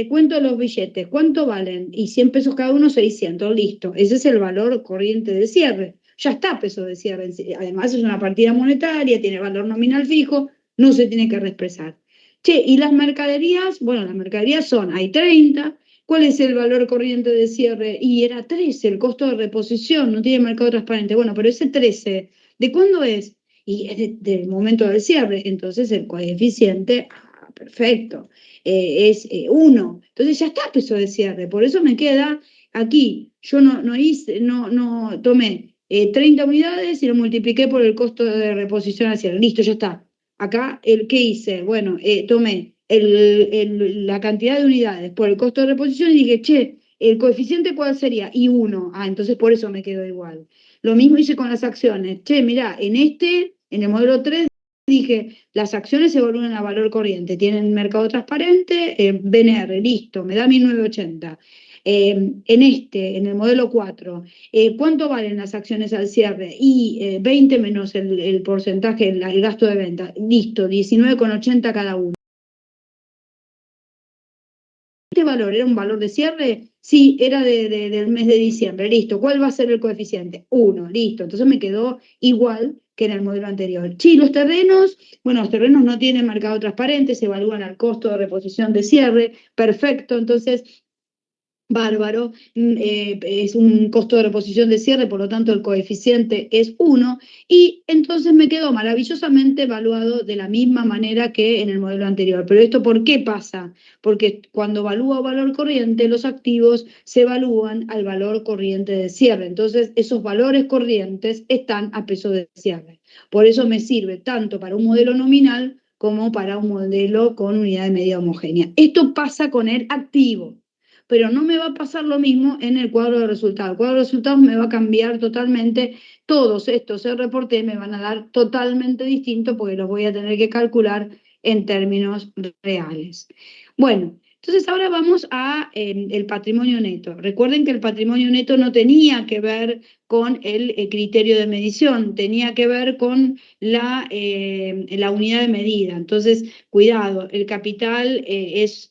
cuento los billetes, ¿cuánto valen? Y 100 pesos cada uno, 600, listo. Ese es el valor corriente del cierre. Ya está peso de cierre. Además es una partida monetaria, tiene valor nominal fijo, no se tiene que reexpresar. Che, y las mercaderías, bueno, las mercaderías hay 30. ¿Cuál es el valor corriente de cierre? Y era 13, el costo de reposición, no tiene mercado transparente. Bueno, pero ese 13, ¿de cuándo es? Y es del momento del cierre. Entonces el coeficiente, perfecto, es 1. Entonces ya está peso de cierre. Por eso me queda aquí. Yo no tomé 30 unidades y lo multipliqué por el costo de reposición al cierre. Listo, ya está. Acá, ¿qué hice? Bueno, tomé la cantidad de unidades por el costo de reposición y dije, che, ¿el coeficiente cuál sería? Y 1. Ah, entonces por eso me quedó igual. Lo mismo hice con las acciones. Che, mirá, en el modelo 3, dije, las acciones se evalúan a valor corriente, tienen mercado transparente, BNR, listo, me da 1980. En el modelo 4, ¿cuánto valen las acciones al cierre? Y 20 menos el porcentaje, el gasto de venta, listo, 19,80 cada uno. ¿Este valor era un valor de cierre? Sí, era del mes de diciembre, listo. ¿Cuál va a ser el coeficiente? 1, listo. Entonces me quedó igual que en el modelo anterior. Sí, los terrenos, bueno, los terrenos no tienen mercado transparente, se evalúan al costo de reposición de cierre, perfecto. Entonces, bárbaro, es un costo de reposición de cierre, por lo tanto el coeficiente es 1, y entonces me quedó maravillosamente evaluado de la misma manera que en el modelo anterior. Pero ¿esto por qué pasa? Porque cuando evalúo valor corriente, los activos se evalúan al valor corriente de cierre. Entonces esos valores corrientes están a peso de cierre. Por eso me sirve tanto para un modelo nominal como para un modelo con unidad de medida homogénea. Esto pasa con el activo, pero no me va a pasar lo mismo en el cuadro de resultados. El cuadro de resultados me va a cambiar totalmente. Todos estos reportes me van a dar totalmente distinto porque los voy a tener que calcular en términos reales. Bueno, entonces ahora vamos a el patrimonio neto. Recuerden que el patrimonio neto no tenía que ver con el criterio de medición, tenía que ver con la unidad de medida. Entonces, cuidado, el capital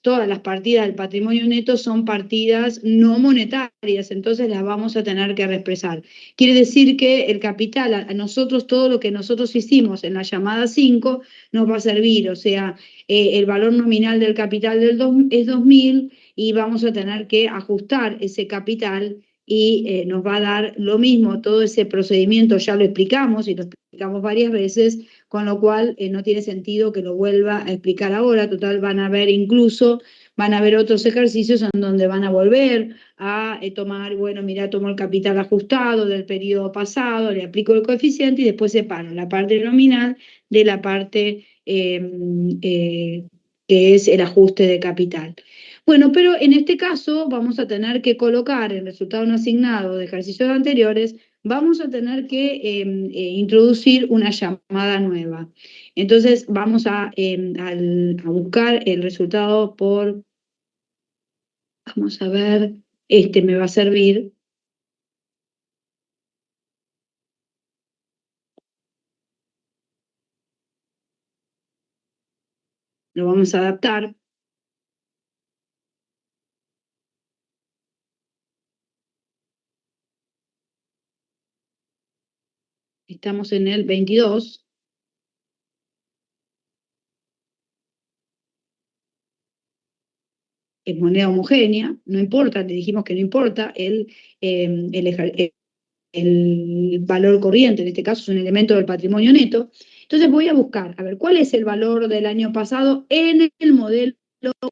todas las partidas del patrimonio neto son partidas no monetarias, entonces las vamos a tener que reexpresar. Quiere decir que el capital, a nosotros, todo lo que nosotros hicimos en la llamada 5 nos va a servir, o sea, el valor nominal del capital es 2.000 y vamos a tener que ajustar ese capital y nos va a dar lo mismo. Todo ese procedimiento ya lo explicamos y lo explicamos varias veces, con lo cual no tiene sentido que lo vuelva a explicar ahora. Total, van a haber otros ejercicios en donde van a volver a tomar, bueno, mira, tomo el capital ajustado del periodo pasado, le aplico el coeficiente y después separo la parte nominal de la parte que es el ajuste de capital. Bueno, pero en este caso vamos a tener que colocar el resultado no asignado de ejercicios anteriores, vamos a tener que introducir una llamada nueva. Entonces vamos a buscar el resultado vamos a ver, este me va a servir. Lo vamos a adaptar. estamos en el 22. Es moneda homogénea, no importa, le dijimos que no importa el valor corriente, en este caso es un elemento del patrimonio neto. Entonces voy a buscar, a ver, ¿cuál es el valor del año pasado en el modelo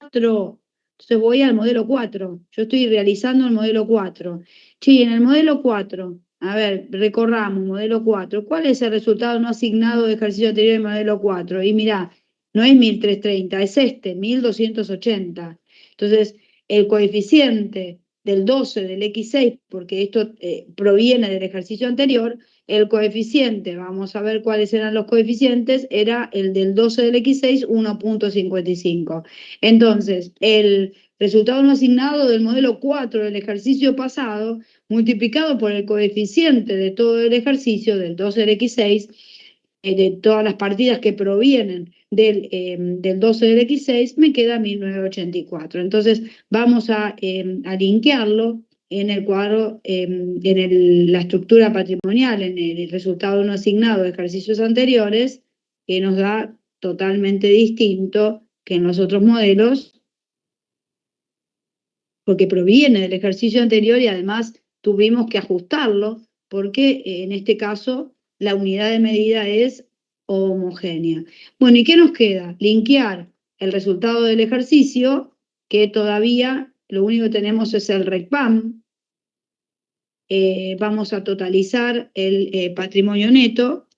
4? Entonces voy al modelo 4. Yo estoy realizando el modelo 4. Sí, en el modelo 4, a ver, recorramos modelo 4. ¿Cuál es el resultado no asignado de ejercicio anterior del modelo 4? Y mirá, no es 1330, es 1280. Entonces, el coeficiente del 12 del X6, porque esto proviene del ejercicio anterior, el coeficiente, vamos a ver cuáles eran los coeficientes, era el del 12 del X6, 1.55. Entonces, el resultado no asignado del modelo 4 del ejercicio pasado, multiplicado por el coeficiente de todo el ejercicio, del 12 del X6, de todas las partidas que provienen del 12 del X6, me queda 1984. Entonces, vamos a linkearlo en el cuadro, la estructura patrimonial, en el resultado no asignado de ejercicios anteriores, que nos da totalmente distinto que en los otros modelos, porque proviene del ejercicio anterior y además tuvimos que ajustarlo, porque en este caso la unidad de medida es homogénea. Bueno, ¿y qué nos queda? Linkear el resultado del ejercicio, que todavía lo único que tenemos es el RECPAM. Vamos a totalizar el patrimonio neto.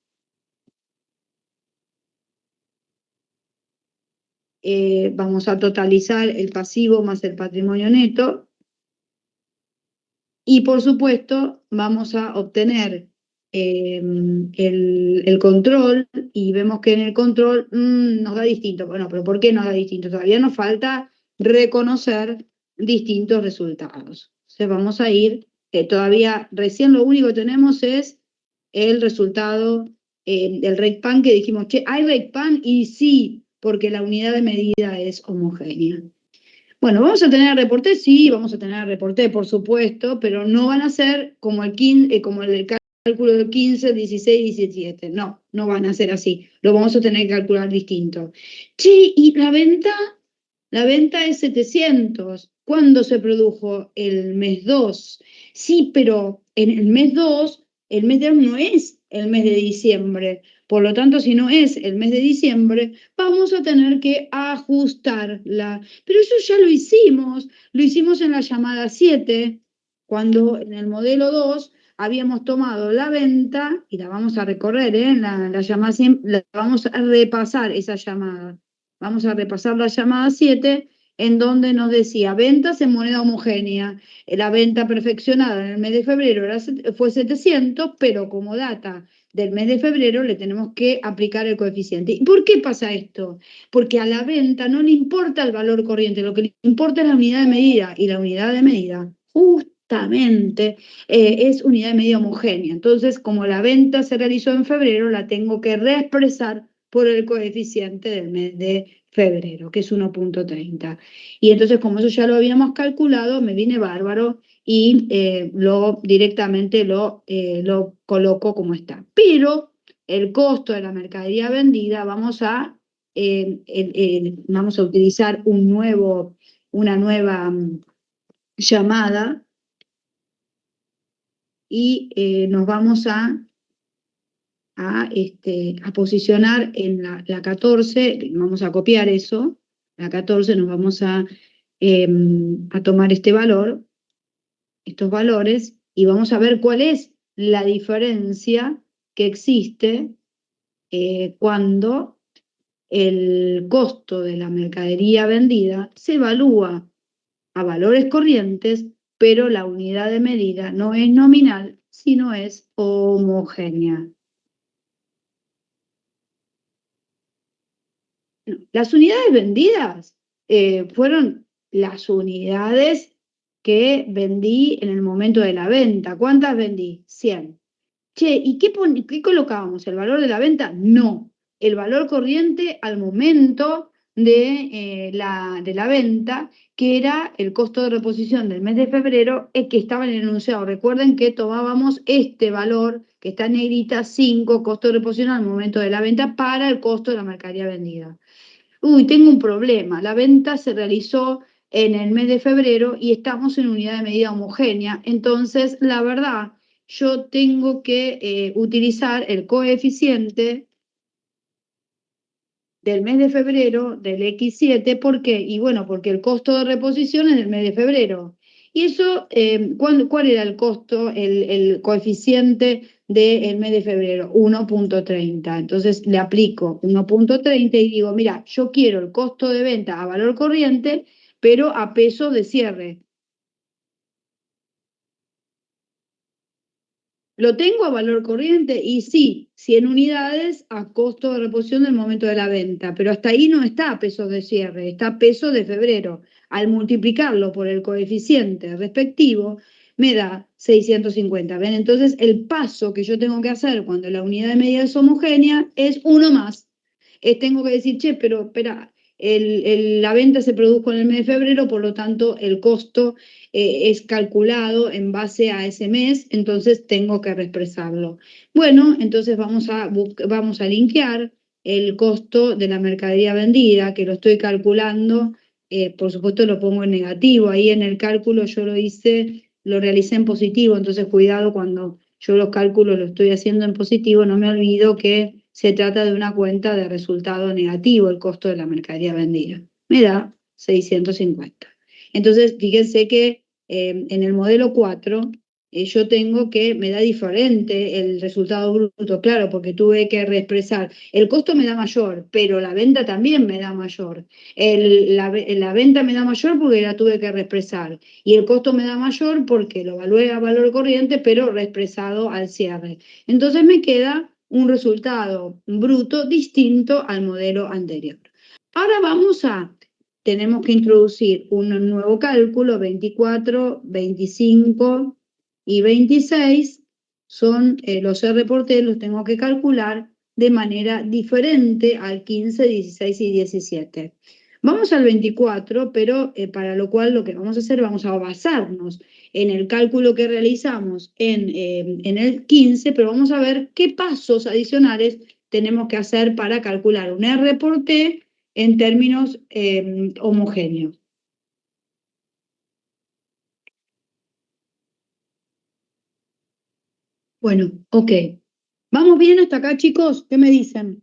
Vamos a totalizar el pasivo más el patrimonio neto. Y por supuesto, vamos a obtener el control, y vemos que en el control nos da distinto. Bueno, pero ¿por qué nos da distinto? Todavía nos falta reconocer distintos resultados. Entonces vamos a ir, todavía recién lo único que tenemos es el resultado del RECPAN, que dijimos, che, ¿hay RECPAN? Y sí, porque la unidad de medida es homogénea. Bueno, ¿vamos a tener reporte? Sí, vamos a tener reporte, por supuesto, pero no van a ser como el cálculo del 15, 16, 17. No, no van a ser así. Lo vamos a tener que calcular distinto. Sí, ¿y la venta? La venta es 700. ¿Cuándo se produjo? El mes 2. Sí, pero en el mes 2 no es el mes de diciembre. Por lo tanto, si no es el mes de diciembre, vamos a tener que ajustarla. Pero eso ya lo hicimos en la llamada 7, cuando en el modelo 2 habíamos tomado la venta, y la vamos a recorrer, la llamada, vamos a repasar esa llamada. Vamos a repasar la llamada 7, en donde nos decía ventas en moneda homogénea. La venta perfeccionada en el mes de febrero fue 700, pero como data del mes de febrero le tenemos que aplicar el coeficiente. ¿Y por qué pasa esto? Porque a la venta no le importa el valor corriente, lo que le importa es la unidad de medida, y la unidad de medida justamente es unidad de medida homogénea. Entonces, como la venta se realizó en febrero, la tengo que reexpresar por el coeficiente del mes de febrero, que es 1.30. Y entonces, como eso ya lo habíamos calculado, me viene bárbaro, y directamente lo coloco como está. Pero el costo de la mercadería vendida, vamos a utilizar una nueva llamada, y nos vamos a posicionar en la 14, vamos a copiar eso, la 14 nos vamos a tomar estos valores, y vamos a ver cuál es la diferencia que existe cuando el costo de la mercadería vendida se evalúa a valores corrientes, pero la unidad de medida no es nominal, sino es homogénea. Las unidades vendidas fueron las unidades que vendí en el momento de la venta. ¿Cuántas vendí? 100. Che, ¿y qué colocábamos? ¿El valor de la venta? No. El valor corriente al momento de la venta, que era el costo de reposición del mes de febrero, que estaba en el enunciado. Recuerden que tomábamos este valor, que está en negrita, 5, costo de reposición al momento de la venta para el costo de la mercadería vendida. Uy, tengo un problema. La venta se realizó en el mes de febrero y estamos en unidad de medida homogénea. Entonces, la verdad, yo tengo que utilizar el coeficiente del mes de febrero del X7. ¿Por qué? Y bueno, porque el costo de reposición es del mes de febrero. Y eso, ¿cuál era el costo, el coeficiente del mes de febrero? 1,30. Entonces le aplico 1,30 y digo, mira, yo quiero el costo de venta a valor corriente, pero a peso de cierre. ¿Lo tengo a valor corriente? Y sí, 100 unidades a costo de reposición del momento de la venta, pero hasta ahí no está a pesos de cierre, está a peso de febrero. Al multiplicarlo por el coeficiente respectivo, me da 650. ¿Ven? Entonces, el paso que yo tengo que hacer cuando la unidad de medida es homogénea es uno más. Tengo que decir, che, pero espera, la venta se produjo en el mes de febrero, por lo tanto, el costo es calculado en base a ese mes, entonces tengo que reexpresarlo. Bueno, entonces vamos a linkear el costo de la mercadería vendida, que lo estoy calculando, por supuesto lo pongo en negativo, ahí en el cálculo yo lo realicé en positivo, entonces cuidado cuando yo los cálculos lo estoy haciendo en positivo, no me olvido que se trata de una cuenta de resultado negativo, el costo de la mercadería vendida. Me da 650. Entonces, fíjense que en el modelo 4 yo tengo que, me da diferente el resultado bruto, claro, porque tuve que reexpresar. El costo me da mayor, pero la venta también me da mayor. La venta me da mayor porque la tuve que reexpresar. Y el costo me da mayor porque lo evalué a valor corriente, pero reexpresado al cierre. Entonces me queda un resultado bruto distinto al modelo anterior. Ahora tenemos que introducir un nuevo cálculo. 24, 25 y 26 son los R por T, los tengo que calcular de manera diferente al 15, 16 y 17. Vamos al 24, pero para lo cual lo que vamos a hacer, vamos a basarnos en el cálculo que realizamos en el 15, pero vamos a ver qué pasos adicionales tenemos que hacer para calcular un R por T en términos homogéneos. Bueno, ok. ¿Vamos bien hasta acá, chicos? ¿Qué me dicen?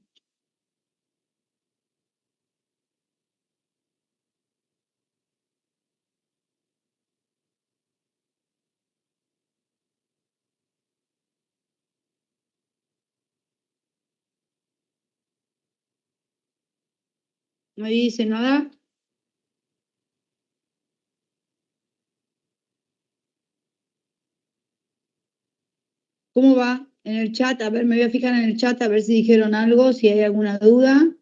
¿No me dicen nada? ¿Cómo va en el chat? A ver, me voy a fijar en el chat a ver si dijeron algo, si hay alguna duda.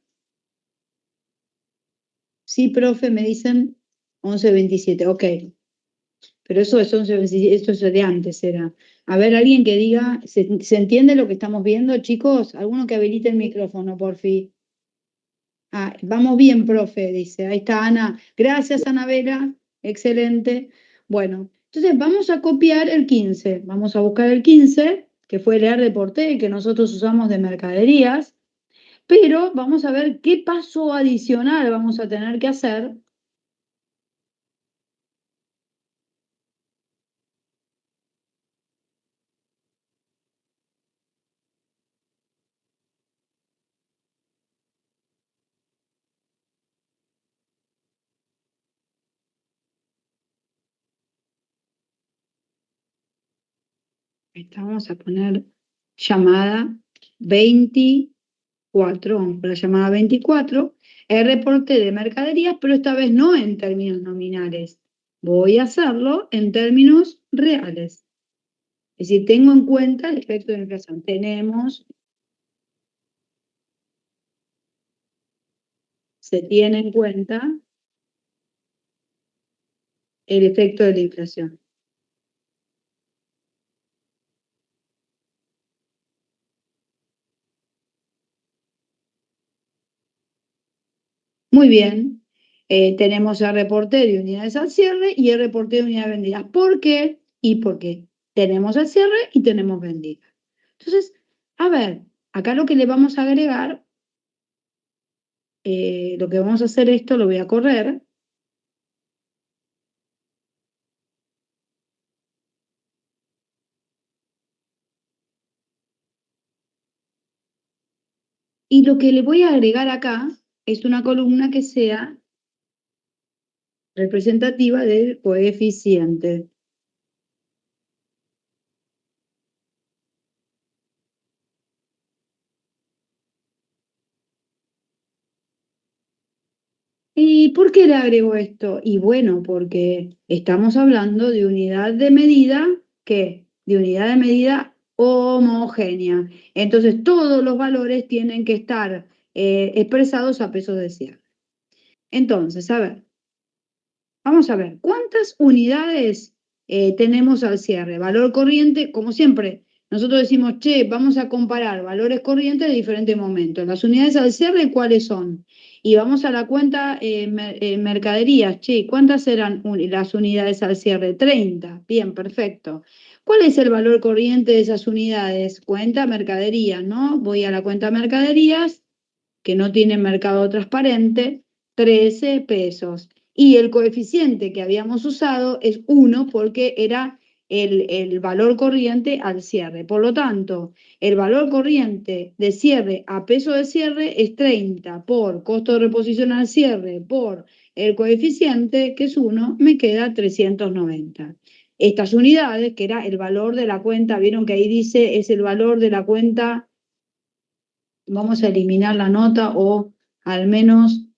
Sí, profe, me dicen 11:27, ok. Pero eso es 11:27, eso es de antes, era. A ver, alguien que diga, ¿se entiende lo que estamos viendo, chicos? Alguno que habilite el micrófono, por fin. Ah, vamos bien, profe, dice. Ahí está Ana. Gracias, Anabela. Excelente. Bueno, entonces vamos a copiar el 15. Vamos a buscar el 15, que fue el R por T, que nosotros usamos de mercaderías, pero vamos a ver qué paso adicional vamos a tener que hacer. Vamos a poner llamada 24, vamos por la llamada 24, reporte de mercaderías, pero esta vez no en términos nominales. Voy a hacerlo en términos reales. Es decir, tengo en cuenta el efecto de inflación. Se tiene en cuenta el efecto de la inflación. Muy bien. Tenemos el reporte de unidades al cierre y el reporte de unidades vendidas. ¿Por qué? Y porque tenemos el cierre y tenemos vendidas. Entonces, a ver, acá lo que le vamos a agregar, lo que vamos a hacer esto, lo voy a correr. Y lo que le voy a agregar acá es una columna que sea representativa del coeficiente. ¿Y por qué le agrego esto? Y bueno, porque estamos hablando de unidad de medida, ¿qué? De unidad de medida homogénea. Entonces, todos los valores tienen que estar expresados a pesos de cierre. Entonces, a ver, vamos a ver, ¿cuántas unidades tenemos al cierre? Valor corriente, como siempre, nosotros decimos, che, vamos a comparar valores corrientes de diferentes momentos. Las unidades al cierre, ¿cuáles son? Y vamos a la cuenta mercaderías, che, ¿cuántas eran las unidades al cierre? 30, bien, perfecto. ¿Cuál es el valor corriente de esas unidades? Cuenta mercaderías, ¿no? Voy a la cuenta mercaderías, que no tiene mercado transparente, 13 pesos. Y el coeficiente que habíamos usado es 1 porque era el valor corriente al cierre. Por lo tanto, el valor corriente de cierre a peso de cierre es 30 por costo de reposición al cierre por el coeficiente, que es 1, me queda 390. Estas unidades, que era el valor de la cuenta, vieron que ahí dice es el valor de la cuenta, vamos a eliminar la nota o al menos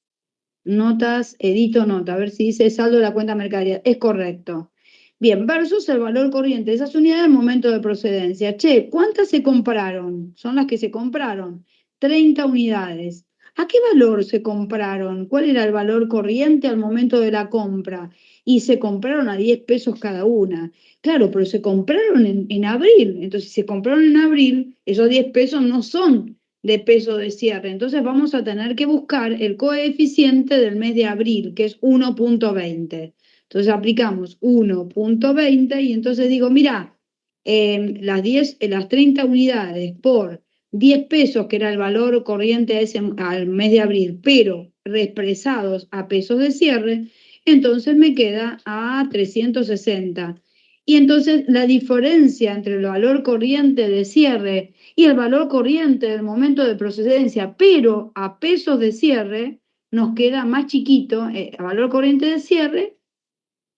notas, edito nota, a ver si dice saldo de la cuenta mercadería. Es correcto. Bien, versus el valor corriente de esas unidades al momento de procedencia. Che, ¿cuántas se compraron? Son las que se compraron. 30 unidades. ¿A qué valor se compraron? ¿Cuál era el valor corriente al momento de la compra? Y se compraron a 10 pesos cada una. Claro, pero se compraron en abril. Entonces, si se compraron en abril, esos 10 pesos no son de peso de cierre. Entonces vamos a tener que buscar el coeficiente del mes de abril, que es 1.20. Entonces aplicamos 1.20 y entonces digo, mira, las 30 unidades por 10 pesos, que era el valor corriente al mes de abril, pero reexpresados a pesos de cierre, entonces me queda a 360. Y entonces la diferencia entre el valor corriente de cierre y el valor corriente del momento de procedencia, pero a pesos de cierre, nos queda más chiquito, a valor corriente de cierre,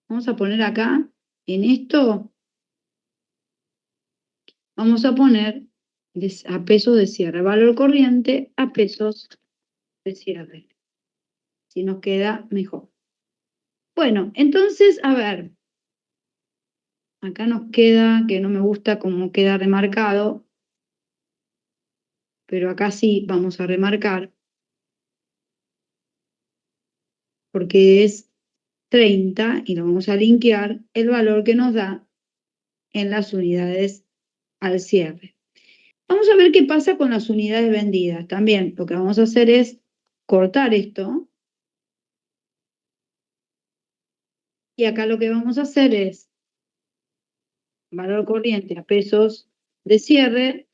vamos a poner acá, en esto, vamos a poner a pesos de cierre, valor corriente a pesos de cierre, si nos queda mejor. Bueno, entonces, a ver, acá nos queda, que no me gusta cómo queda remarcado, pero acá sí vamos a remarcar, porque es 30 y lo vamos a linkear el valor que nos da en las unidades al cierre. Vamos a ver qué pasa con las unidades vendidas. También lo que vamos a hacer es cortar esto. Y acá lo que vamos a hacer es valor corriente a pesos de cierre.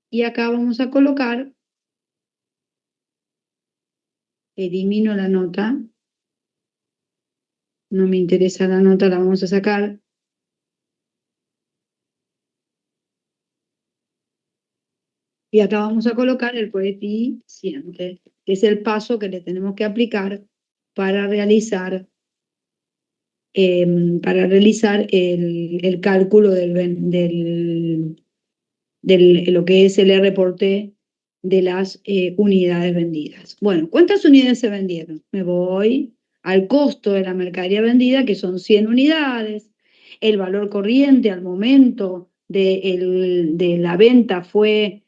Y acá vamos a colocar, elimino la nota. No me interesa la nota, la vamos a sacar. Y acá vamos a colocar el coeficiente, que es el paso que le tenemos que aplicar para realizar el cálculo de lo que es el R/T de las unidades vendidas. Bueno, ¿cuántas unidades se vendieron? Me voy al costo de la mercadería vendida, que son 100 unidades. El valor corriente al momento de la venta fue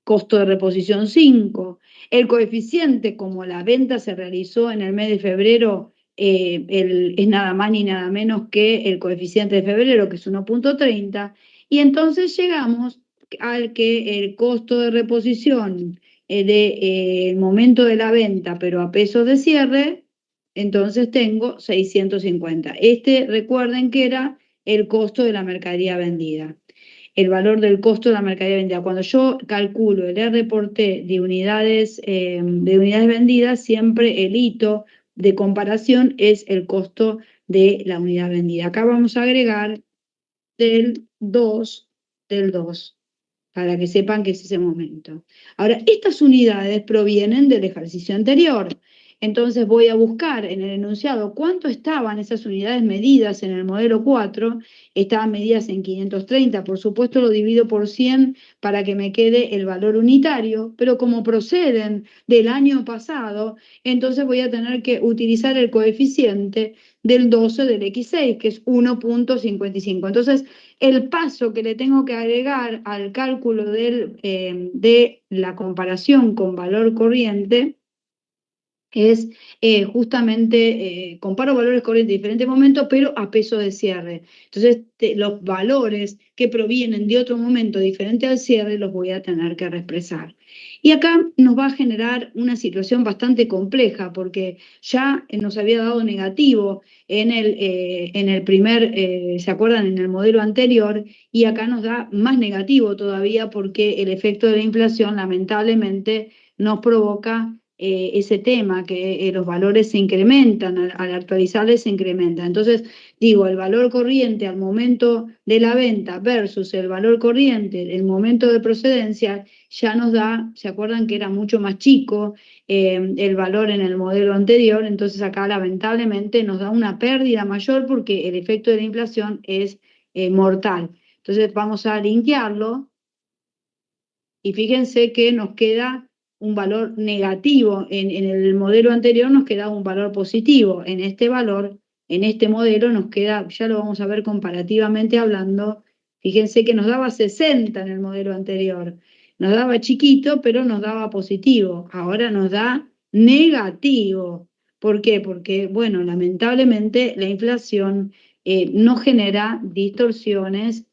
costo de reposición 5. El coeficiente, como la venta se realizó en el mes de febrero, es nada más ni nada menos que el coeficiente de febrero, que es 1.30. Y entonces llegamos al que el costo de reposición del momento de la venta, pero a pesos de cierre, entonces tengo 650. Recuerden que era el costo de la mercadería vendida. El valor del costo de la mercadería vendida. Cuando yo calculo el R por T de unidades vendidas, siempre el hito de comparación es el costo de la unidad vendida. Acá vamos a agregar del 2, para que sepan que es ese momento. Ahora, estas unidades provienen del ejercicio anterior. Entonces voy a buscar en el enunciado cuánto estaban esas unidades medidas en el modelo 4. Estaban medidas en 530. Por supuesto lo divido por 100 para que me quede el valor unitario, pero como proceden del año pasado, entonces voy a tener que utilizar el coeficiente del 12 del X6, que es 1.55. Entonces, el paso que le tengo que agregar al cálculo de la comparación con valor corriente es justamente, comparo valores corrientes en diferentes momentos, pero a peso de cierre. Entonces, los valores que provienen de otro momento diferente al cierre los voy a tener que reexpresar. Y acá nos va a generar una situación bastante compleja, porque ya nos había dado negativo en el primer, ¿se acuerdan? En el modelo anterior, y acá nos da más negativo todavía porque el efecto de la inflación lamentablemente nos provoca ese tema, que los valores se incrementan, al actualizarles se incrementa. Entonces, digo, el valor corriente al momento de la venta versus el valor corriente, el momento de procedencia, ya nos da, ¿se acuerdan que era mucho más chico el valor en el modelo anterior? Entonces acá lamentablemente nos da una pérdida mayor porque el efecto de la inflación es mortal. Entonces vamos a linkearlo y fíjense que nos queda un valor negativo. En el modelo anterior nos quedaba un valor positivo. En este valor, en este modelo nos queda, ya lo vamos a ver comparativamente hablando, fíjense que nos daba 60 en el modelo anterior. Nos daba chiquito, pero nos daba positivo. Ahora nos da negativo. ¿Por qué? Porque, bueno, lamentablemente la inflación no genera distorsiones.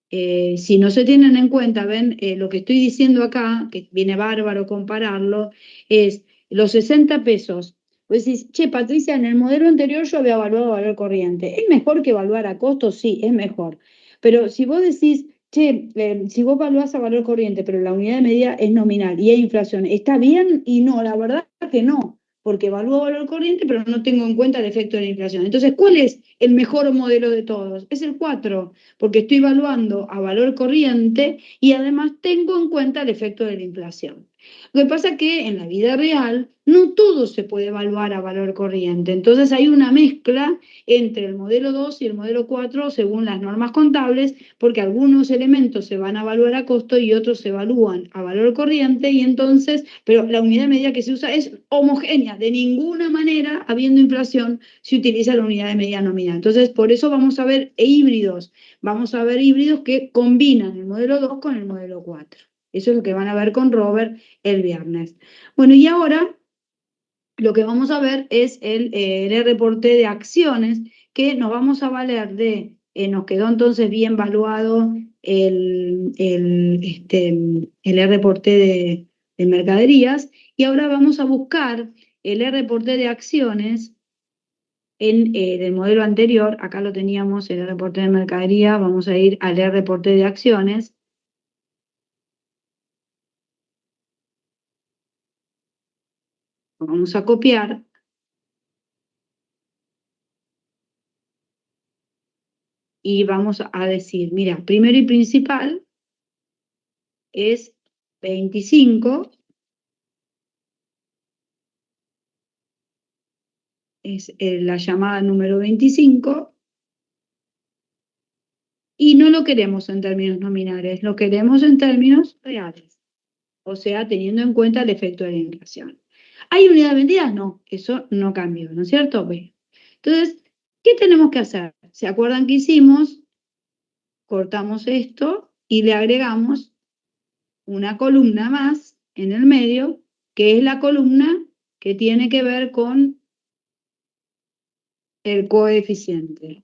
Si no se tienen en cuenta, ven, lo que estoy diciendo acá, que viene bárbaro compararlo, es los 60 pesos. Vos decís, che, Patricia, en el modelo anterior yo había evaluado valor corriente. ¿Es mejor que evaluar a costo? Sí, es mejor. Pero si vos decís, che, si vos evaluás a valor corriente, pero la unidad de medida es nominal y hay inflación, ¿está bien? Y no, la verdad que no, porque evalúo valor corriente, pero no tengo en cuenta el efecto de la inflación. Entonces, ¿cuál es el mejor modelo de todos? Es el 4, porque estoy evaluando a valor corriente y además tengo en cuenta el efecto de la inflación. Lo que pasa es que en la vida real no todo se puede evaluar a valor corriente, entonces hay una mezcla entre el modelo 2 y el modelo 4 según las normas contables, porque algunos elementos se van a evaluar a costo y otros se evalúan a valor corriente, y entonces, pero la unidad de medida que se usa es homogénea, de ninguna manera, habiendo inflación, se utiliza la unidad de medida nominal. Entonces, por eso vamos a ver híbridos. Vamos a ver híbridos que combinan el modelo 2 con el modelo 4. Eso es lo que van a ver con Robert el viernes. Bueno, y ahora lo que vamos a ver es el R por T de acciones, que nos vamos a valer de, nos quedó entonces bien valuado el R por T de mercaderías, y ahora vamos a buscar el R por T de acciones en el modelo anterior. Acá lo teníamos, el reporte de mercadería. Vamos a ir al reporte de acciones. Lo vamos a copiar. Y vamos a decir, mira, primero y principal es 25. Es la llamada número 25. Y no lo queremos en términos nominales, lo queremos en términos reales. O sea, teniendo en cuenta el efecto de la inflación. ¿Hay unidades vendidas? No, eso no cambió, ¿no es cierto? Bueno, entonces, ¿qué tenemos que hacer? ¿Se acuerdan que hicimos? Cortamos esto y le agregamos una columna más en el medio, que es la columna que tiene que ver con el coeficiente.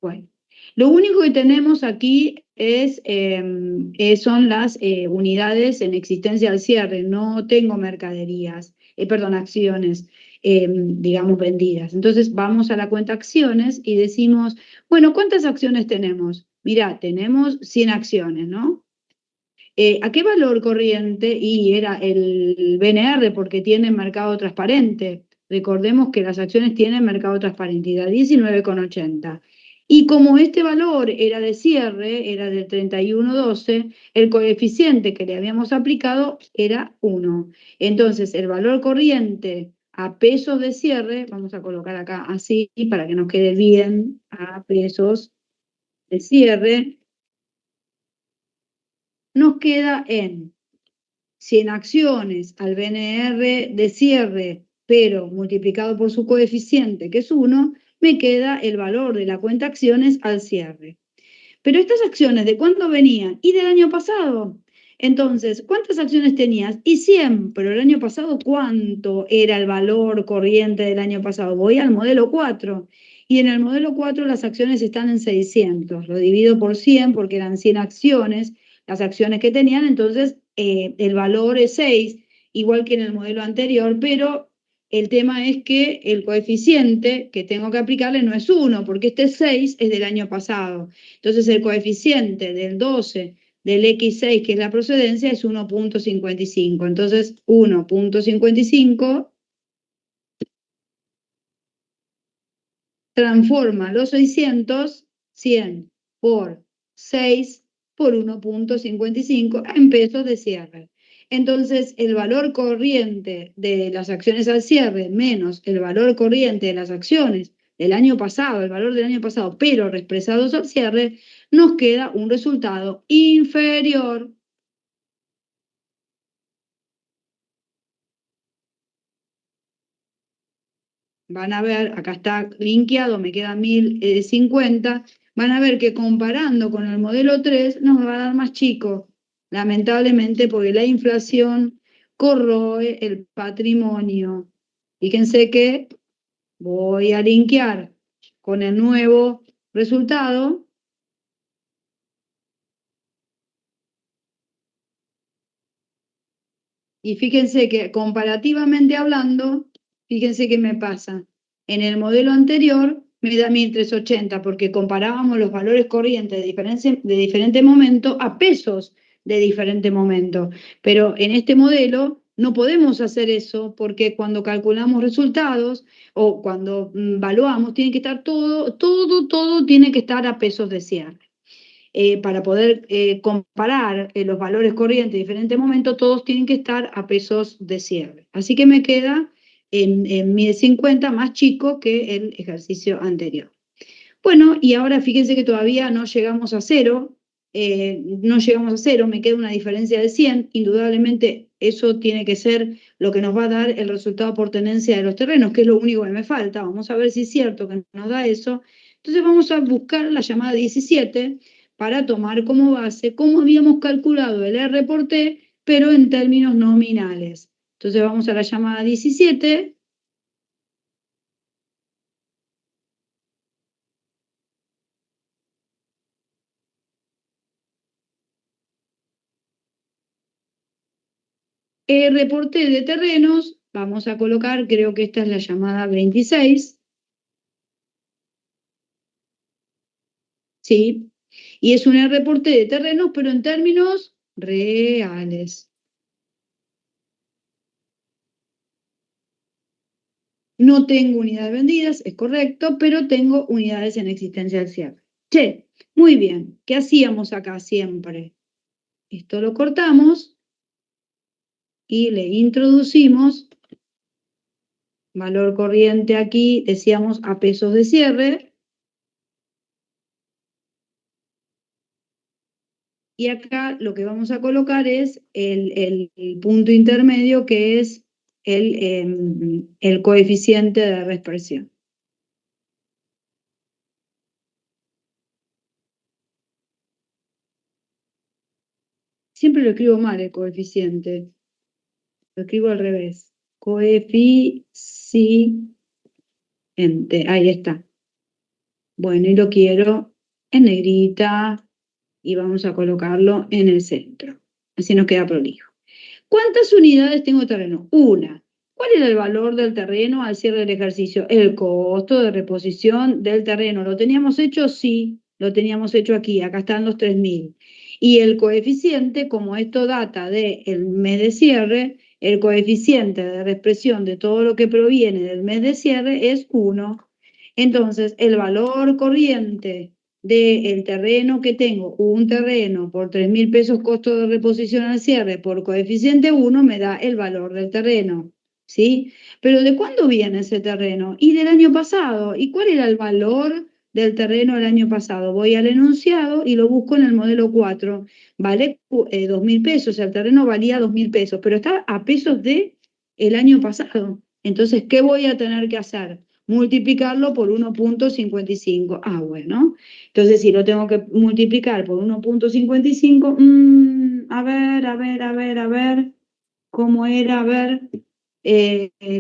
Bueno, Lo único que tenemos aquí son las unidades en existencia al cierre. No tengo mercaderías, perdón, acciones, digamos, vendidas. Entonces vamos a la cuenta acciones y decimos, bueno, ¿cuántas acciones tenemos? Mirá, tenemos 100 acciones, ¿no? ¿A qué valor corriente? Y era el BNR porque tiene mercado transparente. Recordemos que las acciones tienen mercado transparente y da 19,80. Y como este valor era de cierre, era del 31,12, el coeficiente que le habíamos aplicado era 1. Entonces, el valor corriente a pesos de cierre, vamos a colocar acá así para que nos quede bien, a pesos de cierre, nos queda en 100 acciones al BNR de cierre, pero multiplicado por su coeficiente, que es 1, me queda el valor de la cuenta acciones al cierre. Pero estas acciones, ¿de cuándo venían? Y del año pasado. Entonces, ¿cuántas acciones tenías? Y 100, pero el año pasado, ¿cuánto era el valor corriente del año pasado? Voy al modelo 4. Y en el modelo 4 las acciones están en 600. Lo divido por 100 porque eran 100 acciones, las acciones que tenían, entonces el valor es 6, igual que en el modelo anterior, pero el tema es que el coeficiente que tengo que aplicarle no es 1, porque este 6 es del año pasado. Entonces el coeficiente del 12 del X6, que es la procedencia, es 1,55. Entonces 1,55 transforma los 600, 100 por 6 por 1,55 en pesos de cierre. Entonces, el valor corriente de las acciones al cierre menos el valor corriente de las acciones del año pasado, el valor del año pasado, pero expresados al cierre, nos queda un resultado inferior. Van a ver, acá está linkeado, me queda 1050, van a ver que comparando con el modelo 3 nos va a dar más chico, lamentablemente porque la inflación corroe el patrimonio. Fíjense que voy a linkear con el nuevo resultado. Y fíjense que comparativamente hablando, fíjense qué me pasa. En el modelo anterior me da 1380 porque comparábamos los valores corrientes de diferente momento a pesos de diferente momento. Pero en este modelo no podemos hacer eso porque cuando calculamos resultados o cuando evaluamos, tiene que estar todo tiene que estar a pesos de cierre. Para poder comparar los valores corrientes en diferentes momentos, todos tienen que estar a pesos de cierre. Así que me queda en 1050 más chico que el ejercicio anterior. Bueno, y ahora fíjense que todavía no llegamos a cero, me queda una diferencia de 100, indudablemente eso tiene que ser lo que nos va a dar el resultado por tenencia de los terrenos, que es lo único que me falta. Vamos a ver si es cierto que nos da eso. Entonces vamos a buscar la llamada 17 para tomar como base cómo habíamos calculado el R por T, pero en términos nominales. Entonces vamos a la llamada 17. Reporte de terrenos, vamos a colocar, creo que esta es la llamada 26, ¿sí? Y es un reporte de terrenos, pero en términos reales. No tengo unidades vendidas, es correcto, pero tengo unidades en existencia al cierre. Che, muy bien, ¿qué hacíamos acá siempre? Esto lo cortamos y le introducimos valor corriente aquí, decíamos a pesos de cierre. Y acá lo que vamos a colocar es el punto intermedio, que es el coeficiente de reexpresión. Siempre lo escribo mal el coeficiente. Lo escribo al revés. Coeficiente. Ahí está. Bueno, y lo quiero en negrita y vamos a colocarlo en el centro. Así nos queda prolijo. ¿Cuántas unidades tengo de terreno? Una. ¿Cuál era el valor del terreno al cierre del ejercicio? El costo de reposición del terreno. ¿Lo teníamos hecho? Sí, lo teníamos hecho aquí. Acá están los 3.000. Y el coeficiente, como esto data del mes de cierre, el coeficiente de reexpresión de todo lo que proviene del mes de cierre es 1. Entonces, el valor corriente del terreno que tengo, un terreno por 3.000 pesos costo de reposición al cierre por coeficiente 1 me da el valor del terreno, ¿sí? Pero ¿de cuándo viene ese terreno? Y del año pasado. ¿Y cuál era el valor del terreno del año pasado? Voy al enunciado y lo busco en el modelo 4. Vale 2.000 pesos, el terreno valía 2.000 pesos, pero está a pesos de el año pasado. Entonces, ¿qué voy a tener que hacer? Multiplicarlo por 1.55. Ah, bueno. Entonces, si lo tengo que multiplicar por 1.55, a ver, ¿cómo era? A ver,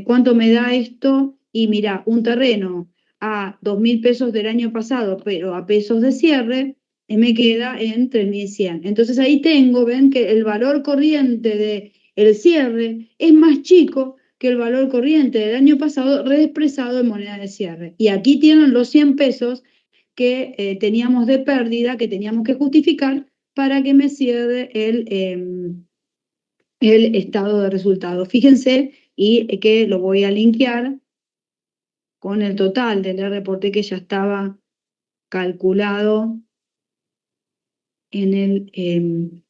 ¿cuánto me da esto? Y mira, un terreno a 2.000 pesos del año pasado, pero a pesos de cierre, me queda en 3.100. Entonces ahí tengo, ven que el valor corriente del cierre es más chico que el valor corriente del año pasado reexpresado en moneda de cierre. Y aquí tienen los 100 pesos que teníamos de pérdida, que teníamos que justificar para que me cierre el estado de resultados. Fíjense y que lo voy a linkear con el total del reporte que ya estaba calculado en el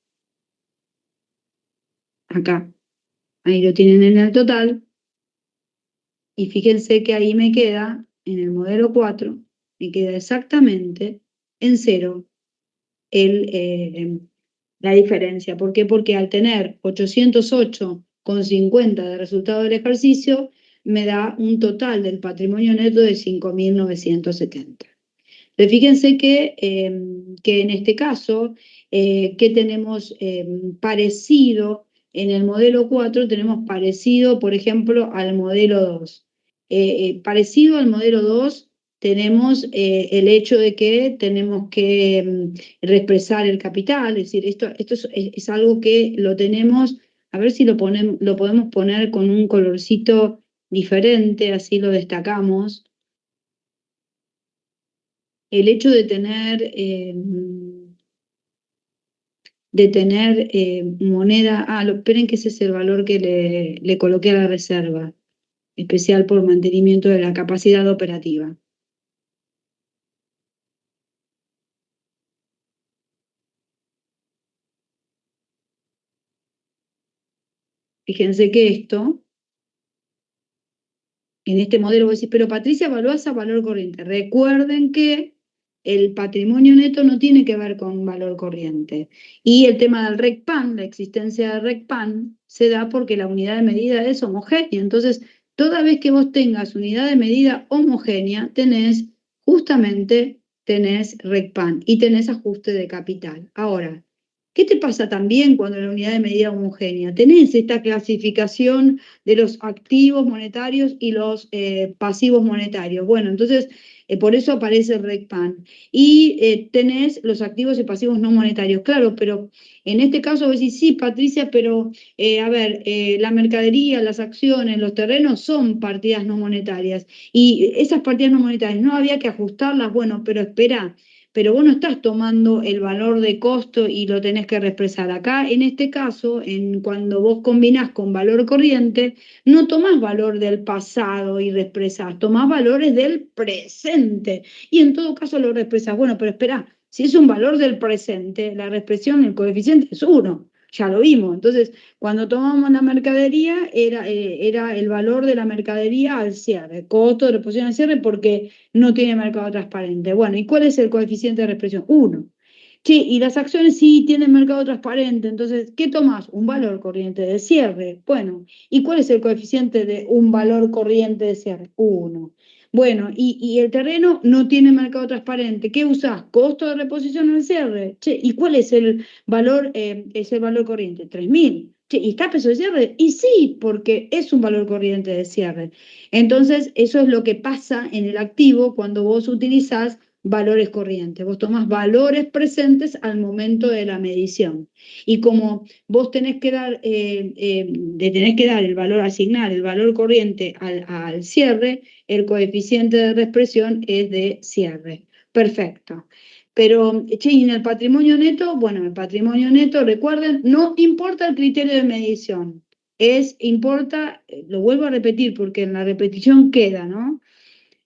acá. Ahí lo tienen en el total. Y fíjense que ahí me queda, en el modelo 4, me queda exactamente en 0 la diferencia. ¿Por qué? Porque al tener 808,50 de resultado del ejercicio, me da un total del patrimonio neto de 5.970. Pero fíjense que en este caso, que tenemos parecido en el modelo 4, tenemos parecido, por ejemplo, al modelo 2. Parecido al modelo 2 tenemos el hecho de que tenemos que reexpresar el capital, es decir, esto es algo que lo tenemos, a ver si lo podemos poner con un colorcito diferente, así lo destacamos. El hecho de tener moneda, esperen que ese es el valor que le coloqué a la reserva, especial por mantenimiento de la capacidad operativa. Fíjense que esto, en este modelo vos decís, pero Patricia, evaluás a valor corriente. Recuerden que el patrimonio neto no tiene que ver con valor corriente. Y el tema del RECPAN, la existencia del RECPAN, se da porque la unidad de medida es homogénea. Entonces, toda vez que vos tengas unidad de medida homogénea, justamente tenés RECPAN y tenés ajuste de capital. Ahora, ¿qué te pasa también cuando la unidad de medida es homogénea? Tenés esta clasificación de los activos monetarios y los pasivos monetarios. Bueno, entonces, por eso aparece el RECPAN. Y tenés los activos y pasivos no monetarios. Claro, pero en este caso vos decís, sí, Patricia, pero a ver, la mercadería, las acciones, los terrenos son partidas no monetarias. Y esas partidas no monetarias, ¿no había que ajustarlas? Bueno, pero espera, pero vos no estás tomando el valor de costo y lo tenés que reexpresar. Acá, en este caso, cuando vos combinás con valor corriente, no tomás valor del pasado y reexpresás, tomás valores del presente. Y en todo caso lo reexpresás. Bueno, pero espera, si es un valor del presente, la reexpresión, el coeficiente es 1. Ya lo vimos. Entonces, cuando tomamos la mercadería, era el valor de la mercadería al cierre, costo de reposición al cierre, porque no tiene mercado transparente. Bueno, ¿y cuál es el coeficiente de reexpresión? 1. Sí, y las acciones sí tienen mercado transparente, entonces, ¿qué tomás? Un valor corriente de cierre. Bueno, ¿y cuál es el coeficiente de un valor corriente de cierre? 1. Bueno, y el terreno no tiene mercado transparente. ¿Qué usás? Costo de reposición al cierre. Che, ¿y cuál es el valor corriente? 3.000. Che, ¿y está a peso de cierre? Y sí, porque es un valor corriente de cierre. Entonces, eso es lo que pasa en el activo cuando vos utilizás valores corrientes, vos tomás valores presentes al momento de la medición. Y como vos tenés que dar, le tenés que dar el valor, asignar el valor corriente al cierre, el coeficiente de reexpresión es de cierre. Perfecto. Pero, che, y en el patrimonio neto, bueno, el patrimonio neto, recuerden, no importa el criterio de medición, importa, lo vuelvo a repetir porque en la repetición queda, ¿no?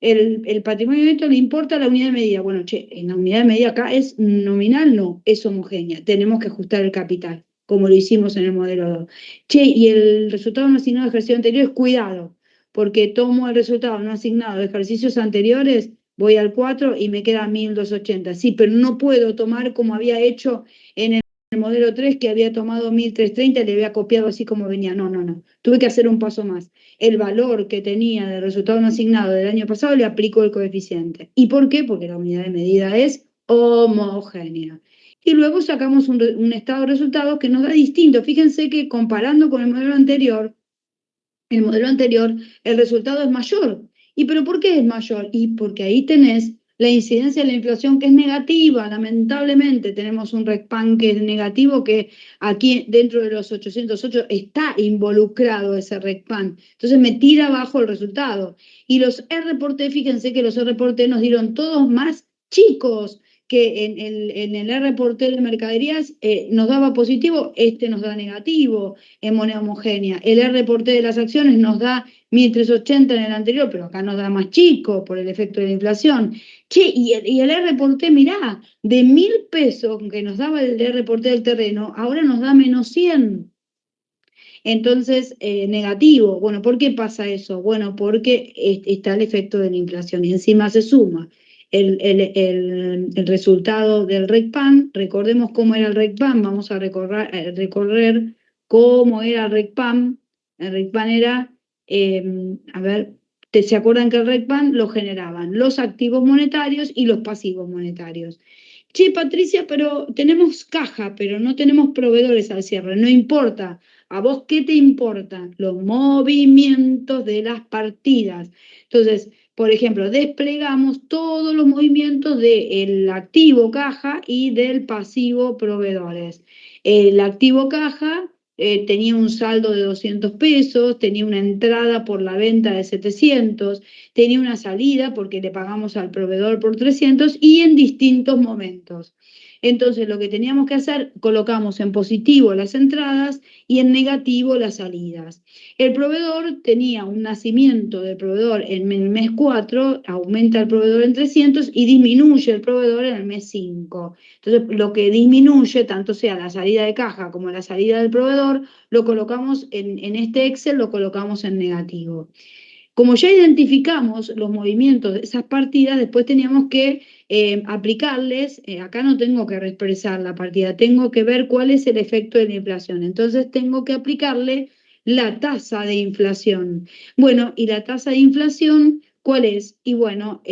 El patrimonio neto le importa la unidad de medida. Bueno, che, en la unidad de medida acá es nominal, no, es homogénea. Tenemos que ajustar el capital, como lo hicimos en el modelo 2. Che, y el resultado no asignado de ejercicio anterior es cuidado, porque tomo el resultado no asignado de ejercicios anteriores, voy al 4 y me queda 1280. Sí, pero no puedo tomar como había hecho en el modelo 3, que había tomado 1330 y le había copiado así como venía. No, no, no. Tuve que hacer un paso más. El valor que tenía del resultado no asignado del año pasado le aplico el coeficiente. ¿Y por qué? Porque la unidad de medida es homogénea. Y luego sacamos un estado de resultados que nos da distinto. Fíjense que comparando con el modelo anterior, el resultado es mayor. ¿Y pero por qué es mayor? Y porque ahí tenés la incidencia de la inflación, que es negativa. Lamentablemente tenemos un RECPAN que es negativo, que aquí dentro de los 808 está involucrado ese RECPAN. Entonces me tira abajo el resultado. Y los R por T, fíjense que los R por T nos dieron todos más chicos, que en el R por T de mercaderías nos daba positivo, nos da negativo en moneda homogénea. El R por T de las acciones nos da 1380 en el anterior, pero acá nos da más chico por el efecto de la inflación. Che, y el R por T, mirá, de 1000 pesos que nos daba el R por T del terreno, ahora nos da menos 100. Entonces, negativo. Bueno, ¿por qué pasa eso? Bueno, porque está el efecto de la inflación y encima se suma el resultado del RECPAN. Recordemos cómo era el RECPAN, vamos a recorrer cómo era el RECPAN. El RECPAN era, a ver, ¿se acuerdan que el RECPAN lo generaban los activos monetarios y los pasivos monetarios? Che, Patricia, pero tenemos caja, pero no tenemos proveedores al cierre. No importa. ¿A vos qué te importan? Los movimientos de las partidas. Entonces, por ejemplo, desplegamos todos los movimientos del activo caja y del pasivo proveedores. El activo caja tenía un saldo de 200 pesos, tenía una entrada por la venta de 700, tenía una salida porque le pagamos al proveedor por 300 y en distintos momentos. Entonces, lo que teníamos que hacer, colocamos en positivo las entradas y en negativo las salidas. El proveedor tenía un nacimiento del proveedor en el mes 4, aumenta el proveedor en 300 y disminuye el proveedor en el mes 5. Entonces, lo que disminuye, tanto sea la salida de caja como la salida del proveedor, lo colocamos en este Excel, lo colocamos en negativo. Como ya identificamos los movimientos de esas partidas, después teníamos que aplicarles, acá no tengo que reexpresar la partida, tengo que ver cuál es el efecto de la inflación. Entonces tengo que aplicarle la tasa de inflación. Bueno, y la tasa de inflación, ¿cuál es? Y bueno,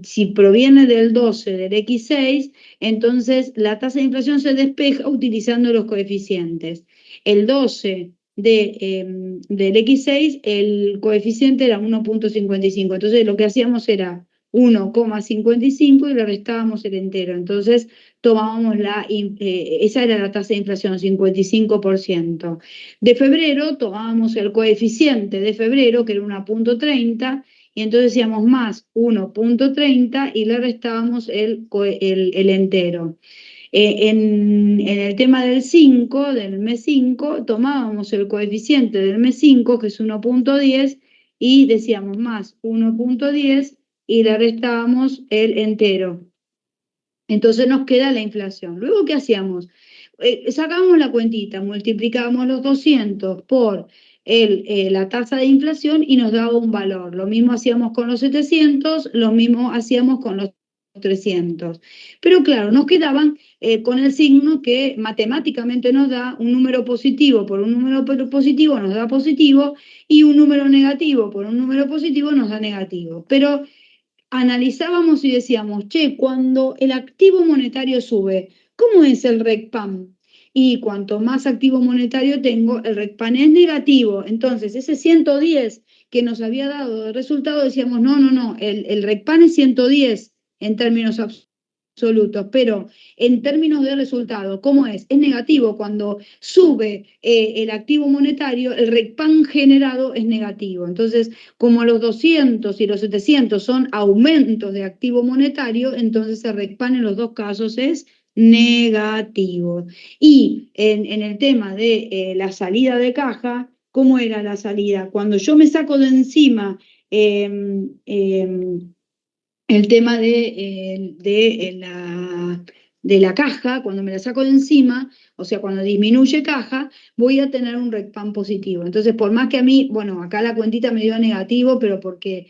si proviene del 12 del X6, entonces la tasa de inflación se despeja utilizando los coeficientes. El 12 del X6, el coeficiente era 1.55. Entonces lo que hacíamos era 1,55 y le restábamos el entero. Entonces tomábamos esa era la tasa de inflación, 55%. De febrero tomábamos el coeficiente de febrero, que era 1.30, y entonces decíamos más 1.30 y le restábamos el entero. En el tema del 5, del mes 5, tomábamos el coeficiente del mes 5, que es 1.10, y decíamos más 1.10 y le restábamos el entero. Entonces nos queda la inflación. Luego, ¿qué hacíamos? Sacamos la cuentita, multiplicábamos los 200 por la tasa de inflación y nos daba un valor. Lo mismo hacíamos con los 700, lo mismo hacíamos con los 300. Pero claro, nos quedaban con el signo que matemáticamente nos da un número positivo por un número positivo nos da positivo y un número negativo por un número positivo nos da negativo. Pero analizábamos y decíamos, che, cuando el activo monetario sube, ¿cómo es el RECPAN? Y cuanto más activo monetario tengo, el RECPAN es negativo. Entonces, ese 110 que nos había dado de resultado, decíamos, no, el RECPAN es 110, en términos absolutos, pero en términos de resultado, ¿cómo es? Es negativo. Cuando sube el activo monetario, el RECPAN generado es negativo. Entonces, como los 200 y los 700 son aumentos de activo monetario, entonces el RECPAN en los dos casos es negativo. Y en el tema de la salida de caja, ¿cómo era la salida? Cuando yo me saco de encima el tema de la caja, cuando me la saco de encima, o sea, cuando disminuye caja, voy a tener un RECPAN positivo. Entonces, por más que a mí, bueno, acá la cuentita me dio negativo, pero porque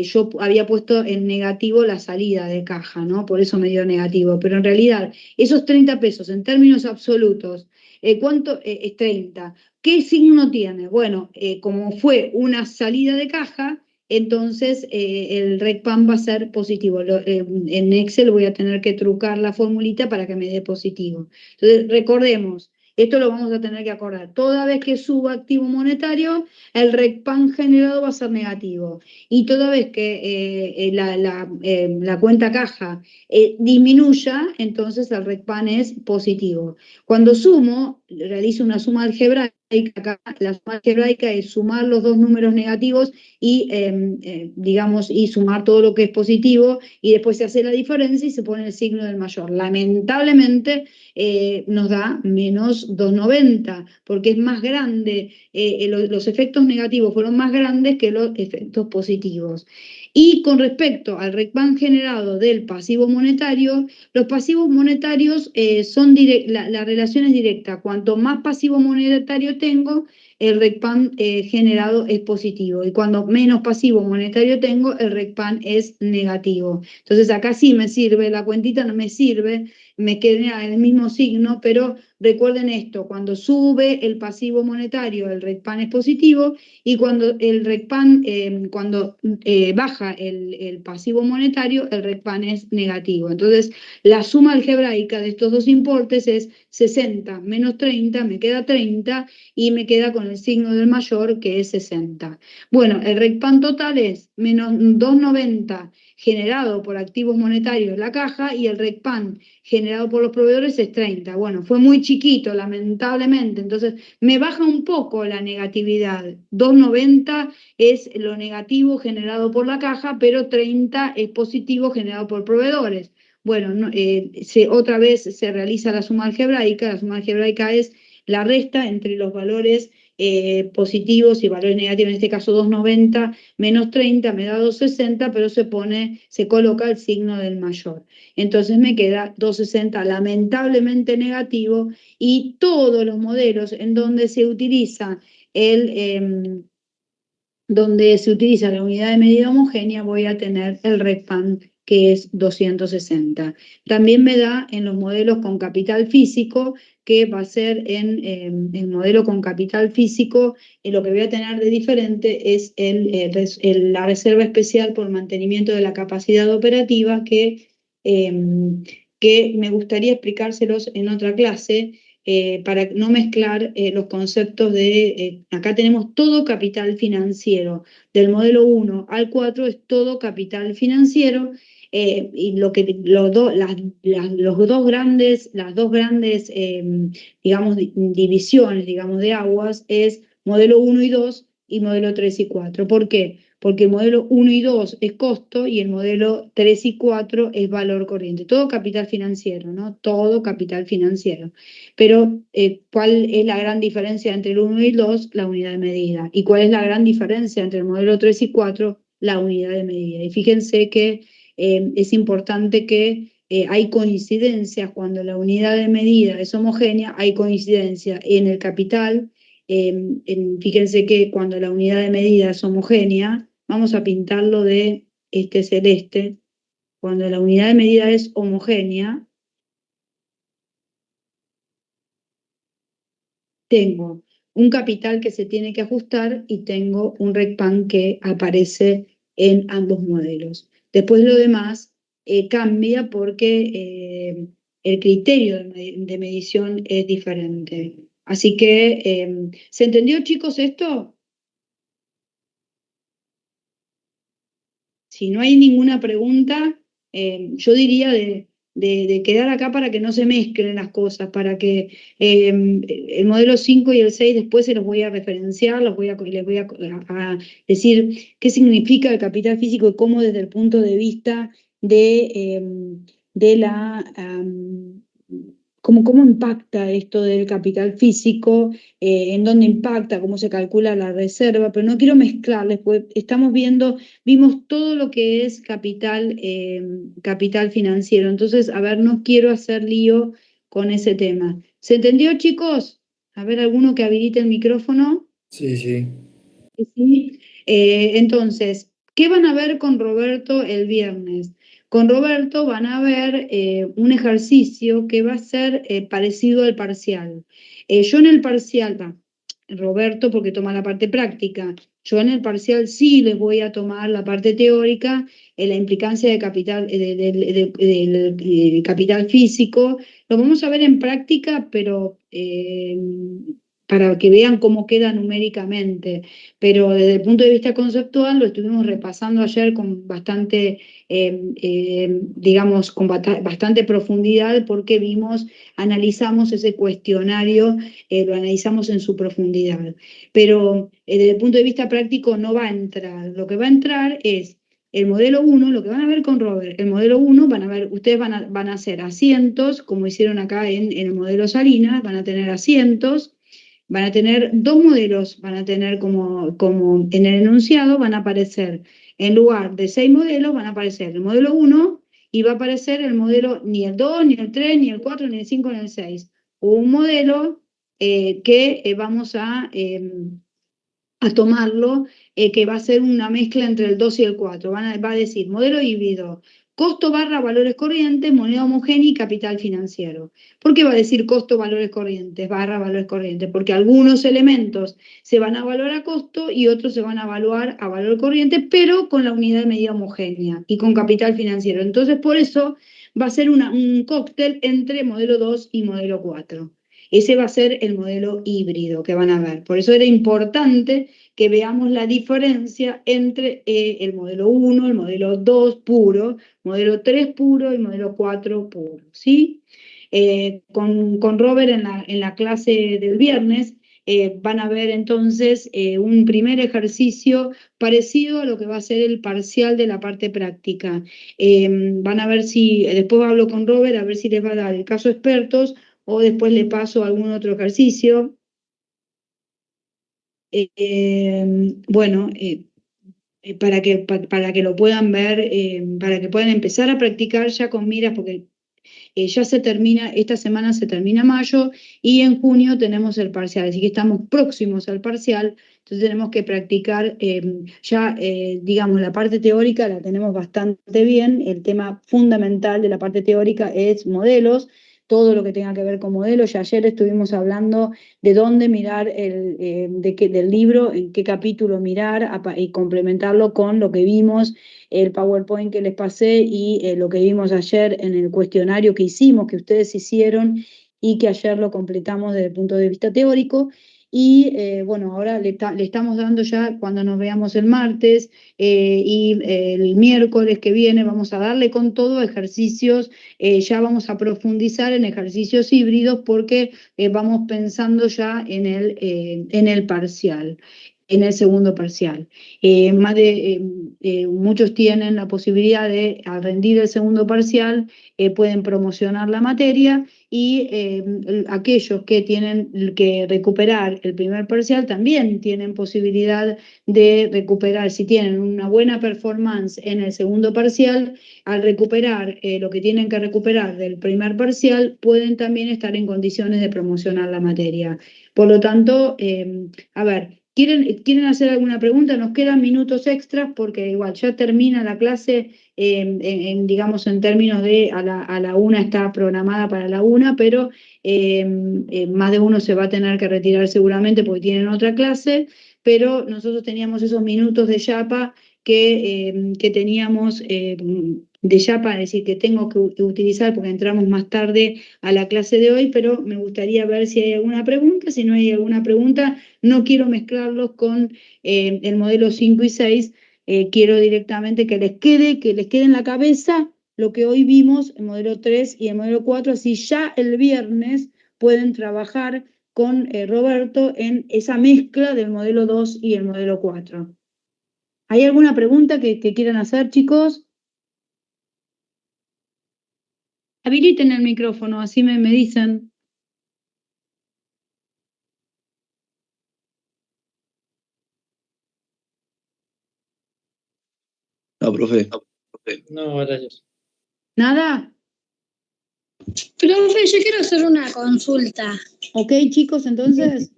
yo había puesto en negativo la salida de caja, ¿no? Por eso me dio negativo. Pero en realidad, esos 30 pesos en términos absolutos, ¿cuánto es 30? ¿Qué signo tiene? Bueno, como fue una salida de caja, entonces el RECPAN va a ser positivo. En Excel voy a tener que trucar la formulita para que me dé positivo. Entonces, recordemos, esto lo vamos a tener que acordar. Toda vez que suba activo monetario, el RECPAN generado va a ser negativo. Y toda vez que la cuenta caja disminuya, entonces el RECPAN es positivo. Cuando sumo, realizo una suma algebraica. Acá, la suma algebraica es sumar los dos números negativos y, digamos, y sumar todo lo que es positivo, y después se hace la diferencia y se pone el signo del mayor. Lamentablemente nos da menos 2,90, porque es más grande, los efectos negativos fueron más grandes que los efectos positivos. Y con respecto al RECPAN generado del pasivo monetario, los pasivos monetarios son la relación es directa. Cuanto más pasivo monetario tengo, el RECPAN generado es positivo. Y cuando menos pasivo monetario tengo, el RECPAN es negativo. Entonces acá sí me sirve, la cuentita no me sirve, me queda el mismo signo, pero recuerden esto: cuando sube el pasivo monetario, el RECPAN es positivo, y cuando el RECPAN, cuando baja el pasivo monetario, el RECPAN es negativo. Entonces, la suma algebraica de estos dos importes es 60 menos 30, me queda 30, y me queda con el signo del mayor, que es 60. Bueno, el RECPAN total es menos 2,90 generado por activos monetarios la caja, y el RECPAN generado por los proveedores es 30. Bueno, fue muy chiquito, lamentablemente, entonces me baja un poco la negatividad. 2,90 es lo negativo generado por la caja, pero 30 es positivo generado por proveedores. Bueno, otra vez se realiza la suma algebraica. La suma algebraica es la resta entre los valores positivos y valores negativos. En este caso 2,90 menos 30 me da 2,60, pero se coloca el signo del mayor. Entonces me queda 2,60 lamentablemente negativo, y todos los modelos en donde se utiliza la unidad de medida homogénea, voy a tener el RECPAN, que es 260. También me da en los modelos con capital físico, que va a ser en el modelo con capital físico, lo que voy a tener de diferente es la reserva especial por mantenimiento de la capacidad operativa, que me gustaría explicárselos en otra clase, para no mezclar los conceptos de... acá tenemos todo capital financiero. Del modelo 1 al 4 es todo capital financiero, y las dos grandes digamos, divisiones, digamos, de aguas es modelo 1 y 2 y modelo 3 y 4. ¿Por qué? Porque el modelo 1 y 2 es costo y el modelo 3 y 4 es valor corriente. Todo capital financiero, ¿no? Todo capital financiero. Pero, ¿cuál es la gran diferencia entre el 1 y el 2? La unidad de medida. ¿Y cuál es la gran diferencia entre el modelo 3 y 4? La unidad de medida. Y fíjense que es importante que hay coincidencias cuando la unidad de medida es homogénea, hay coincidencia en el capital. Fíjense que cuando la unidad de medida es homogénea, vamos a pintarlo de este celeste. Cuando la unidad de medida es homogénea, tengo un capital que se tiene que ajustar y tengo un RECPAN que aparece en ambos modelos. Después lo demás cambia porque el criterio de medición es diferente. Así que, ¿se entendió, chicos, esto? Si no hay ninguna pregunta, yo diría de quedar acá para que no se mezclen las cosas, para que el modelo 5 y el 6 después se los voy a referenciar, les voy a decir qué significa el capital físico y cómo desde el punto de vista de la... cómo impacta esto del capital físico, en dónde impacta, cómo se calcula la reserva, pero no quiero mezclarles, porque vimos todo lo que es capital financiero. Entonces, a ver, no quiero hacer lío con ese tema. ¿Se entendió, chicos? A ver, alguno que habilite el micrófono.
Sí, sí.
Sí. Entonces, ¿qué van a ver con Roberto el viernes? Con Roberto van a ver un ejercicio que va a ser parecido al parcial. Yo en el parcial, Roberto porque toma la parte práctica, yo en el parcial sí les voy a tomar la parte teórica, la implicancia de capital, del capital físico. Lo vamos a ver en práctica, pero para que vean cómo queda numéricamente, pero desde el punto de vista conceptual lo estuvimos repasando ayer con bastante, digamos, con bastante profundidad porque analizamos ese cuestionario, lo analizamos en su profundidad. Pero desde el punto de vista práctico no va a entrar. Lo que va a entrar es el modelo 1, lo que van a ver con Robert, el modelo 1, ustedes van a hacer asientos, como hicieron acá en el modelo Salinas, van a tener asientos. Van a tener dos modelos, van a tener como en el enunciado, van a aparecer, en lugar de 6 modelos, van a aparecer el modelo 1 y va a aparecer el modelo ni el 2, ni el 3, ni el 4, ni el 5, ni el 6. Un modelo que vamos a tomarlo, que va a ser una mezcla entre el 2 y el 4. Va a decir modelo híbrido, costo barra valores corrientes, moneda homogénea y capital financiero. ¿Por qué va a decir costo valores corrientes, barra valores corrientes? Porque algunos elementos se van a evaluar a costo y otros se van a evaluar a valor corriente, pero con la unidad de medida homogénea y con capital financiero. Entonces, por eso va a ser un cóctel entre modelo 2 y modelo 4. Ese va a ser el modelo híbrido que van a ver. Por eso era importante que veamos la diferencia entre el modelo 1, el modelo 2 puro, modelo 3 puro y modelo 4 puro. ¿Sí? Con Robert en la clase del viernes van a ver entonces un primer ejercicio parecido a lo que va a ser el parcial de la parte práctica. Van a ver si, después hablo con Robert, a ver si les va a dar el caso expertos o después le paso algún otro ejercicio. Bueno, para que lo puedan ver, para que puedan empezar a practicar ya con miras, porque ya se termina, esta semana se termina mayo y en junio tenemos el parcial, así que estamos próximos al parcial, entonces tenemos que practicar ya, digamos, la parte teórica la tenemos bastante bien, el tema fundamental de la parte teórica es modelos, todo lo que tenga que ver con modelos. Ya ayer estuvimos hablando de dónde mirar, del libro, en qué capítulo mirar y complementarlo con lo que vimos, el PowerPoint que les pasé y lo que vimos ayer en el cuestionario que hicimos, que ustedes hicieron y que ayer lo completamos desde el punto de vista teórico. Y bueno, ahora le estamos dando ya, cuando nos veamos el martes y el miércoles que viene, vamos a darle con todo ejercicios, ya vamos a profundizar en ejercicios híbridos porque vamos pensando ya en el parcial, en el segundo parcial. Muchos tienen la posibilidad de, al rendir el segundo parcial, pueden promocionar la materia y aquellos que tienen que recuperar el primer parcial también tienen posibilidad de recuperar, si tienen una buena performance en el segundo parcial, al recuperar lo que tienen que recuperar del primer parcial, pueden también estar en condiciones de promocionar la materia. Por lo tanto, a ver, ¿quieren hacer alguna pregunta? Nos quedan minutos extras porque igual ya termina la clase, digamos, en términos de a la 1 está programada para la 1, pero más de uno se va a tener que retirar seguramente porque tienen otra clase, pero nosotros teníamos esos minutos de Yapa que teníamos de Yapa, es decir, que tengo que utilizar porque entramos más tarde a la clase de hoy, pero me gustaría ver si hay alguna pregunta. Si no hay alguna pregunta, no quiero mezclarlos con el modelo 5 y 6, quiero directamente que les quede en la cabeza lo que hoy vimos en modelo 3 y en modelo 4, así ya el viernes pueden trabajar con Roberto en esa mezcla del modelo 2 y el modelo 4. ¿Hay alguna pregunta que quieran hacer, chicos? Habiliten el micrófono, así me dicen.
No, profe.
No, gracias.
¿Nada?
Profe, yo quiero hacer una consulta.
Ok, chicos, entonces.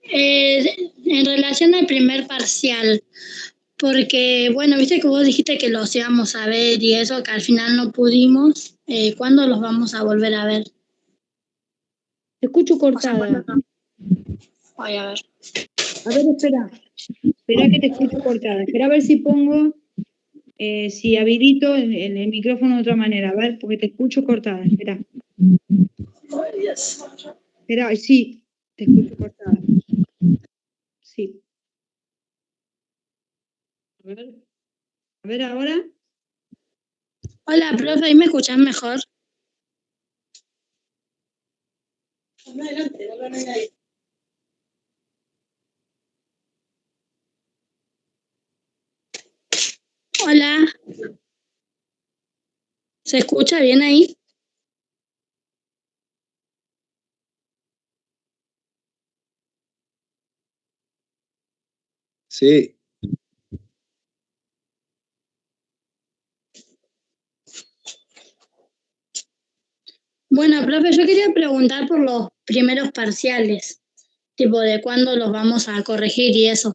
En relación al primer parcial, porque, bueno, viste que vos dijiste que los íbamos a ver y eso, que al final no pudimos. ¿Cuándo los vamos a volver a ver?
Te escucho
O sea,
cortada.
Voy a ver.
A ver, espera. Espera que te escucho cortada. Espera a ver si pongo, si habilito el micrófono de otra manera. A ver, porque te escucho cortada. Espera. Espera, sí, te escucho cortada. Sí. A ver ahora.
Hola, profe, ¿ahí me escuchás mejor? Hola. ¿Se escucha bien ahí?
Sí.
Bueno, profe, yo quería preguntar por los primeros parciales, tipo de cuándo los vamos a corregir y eso.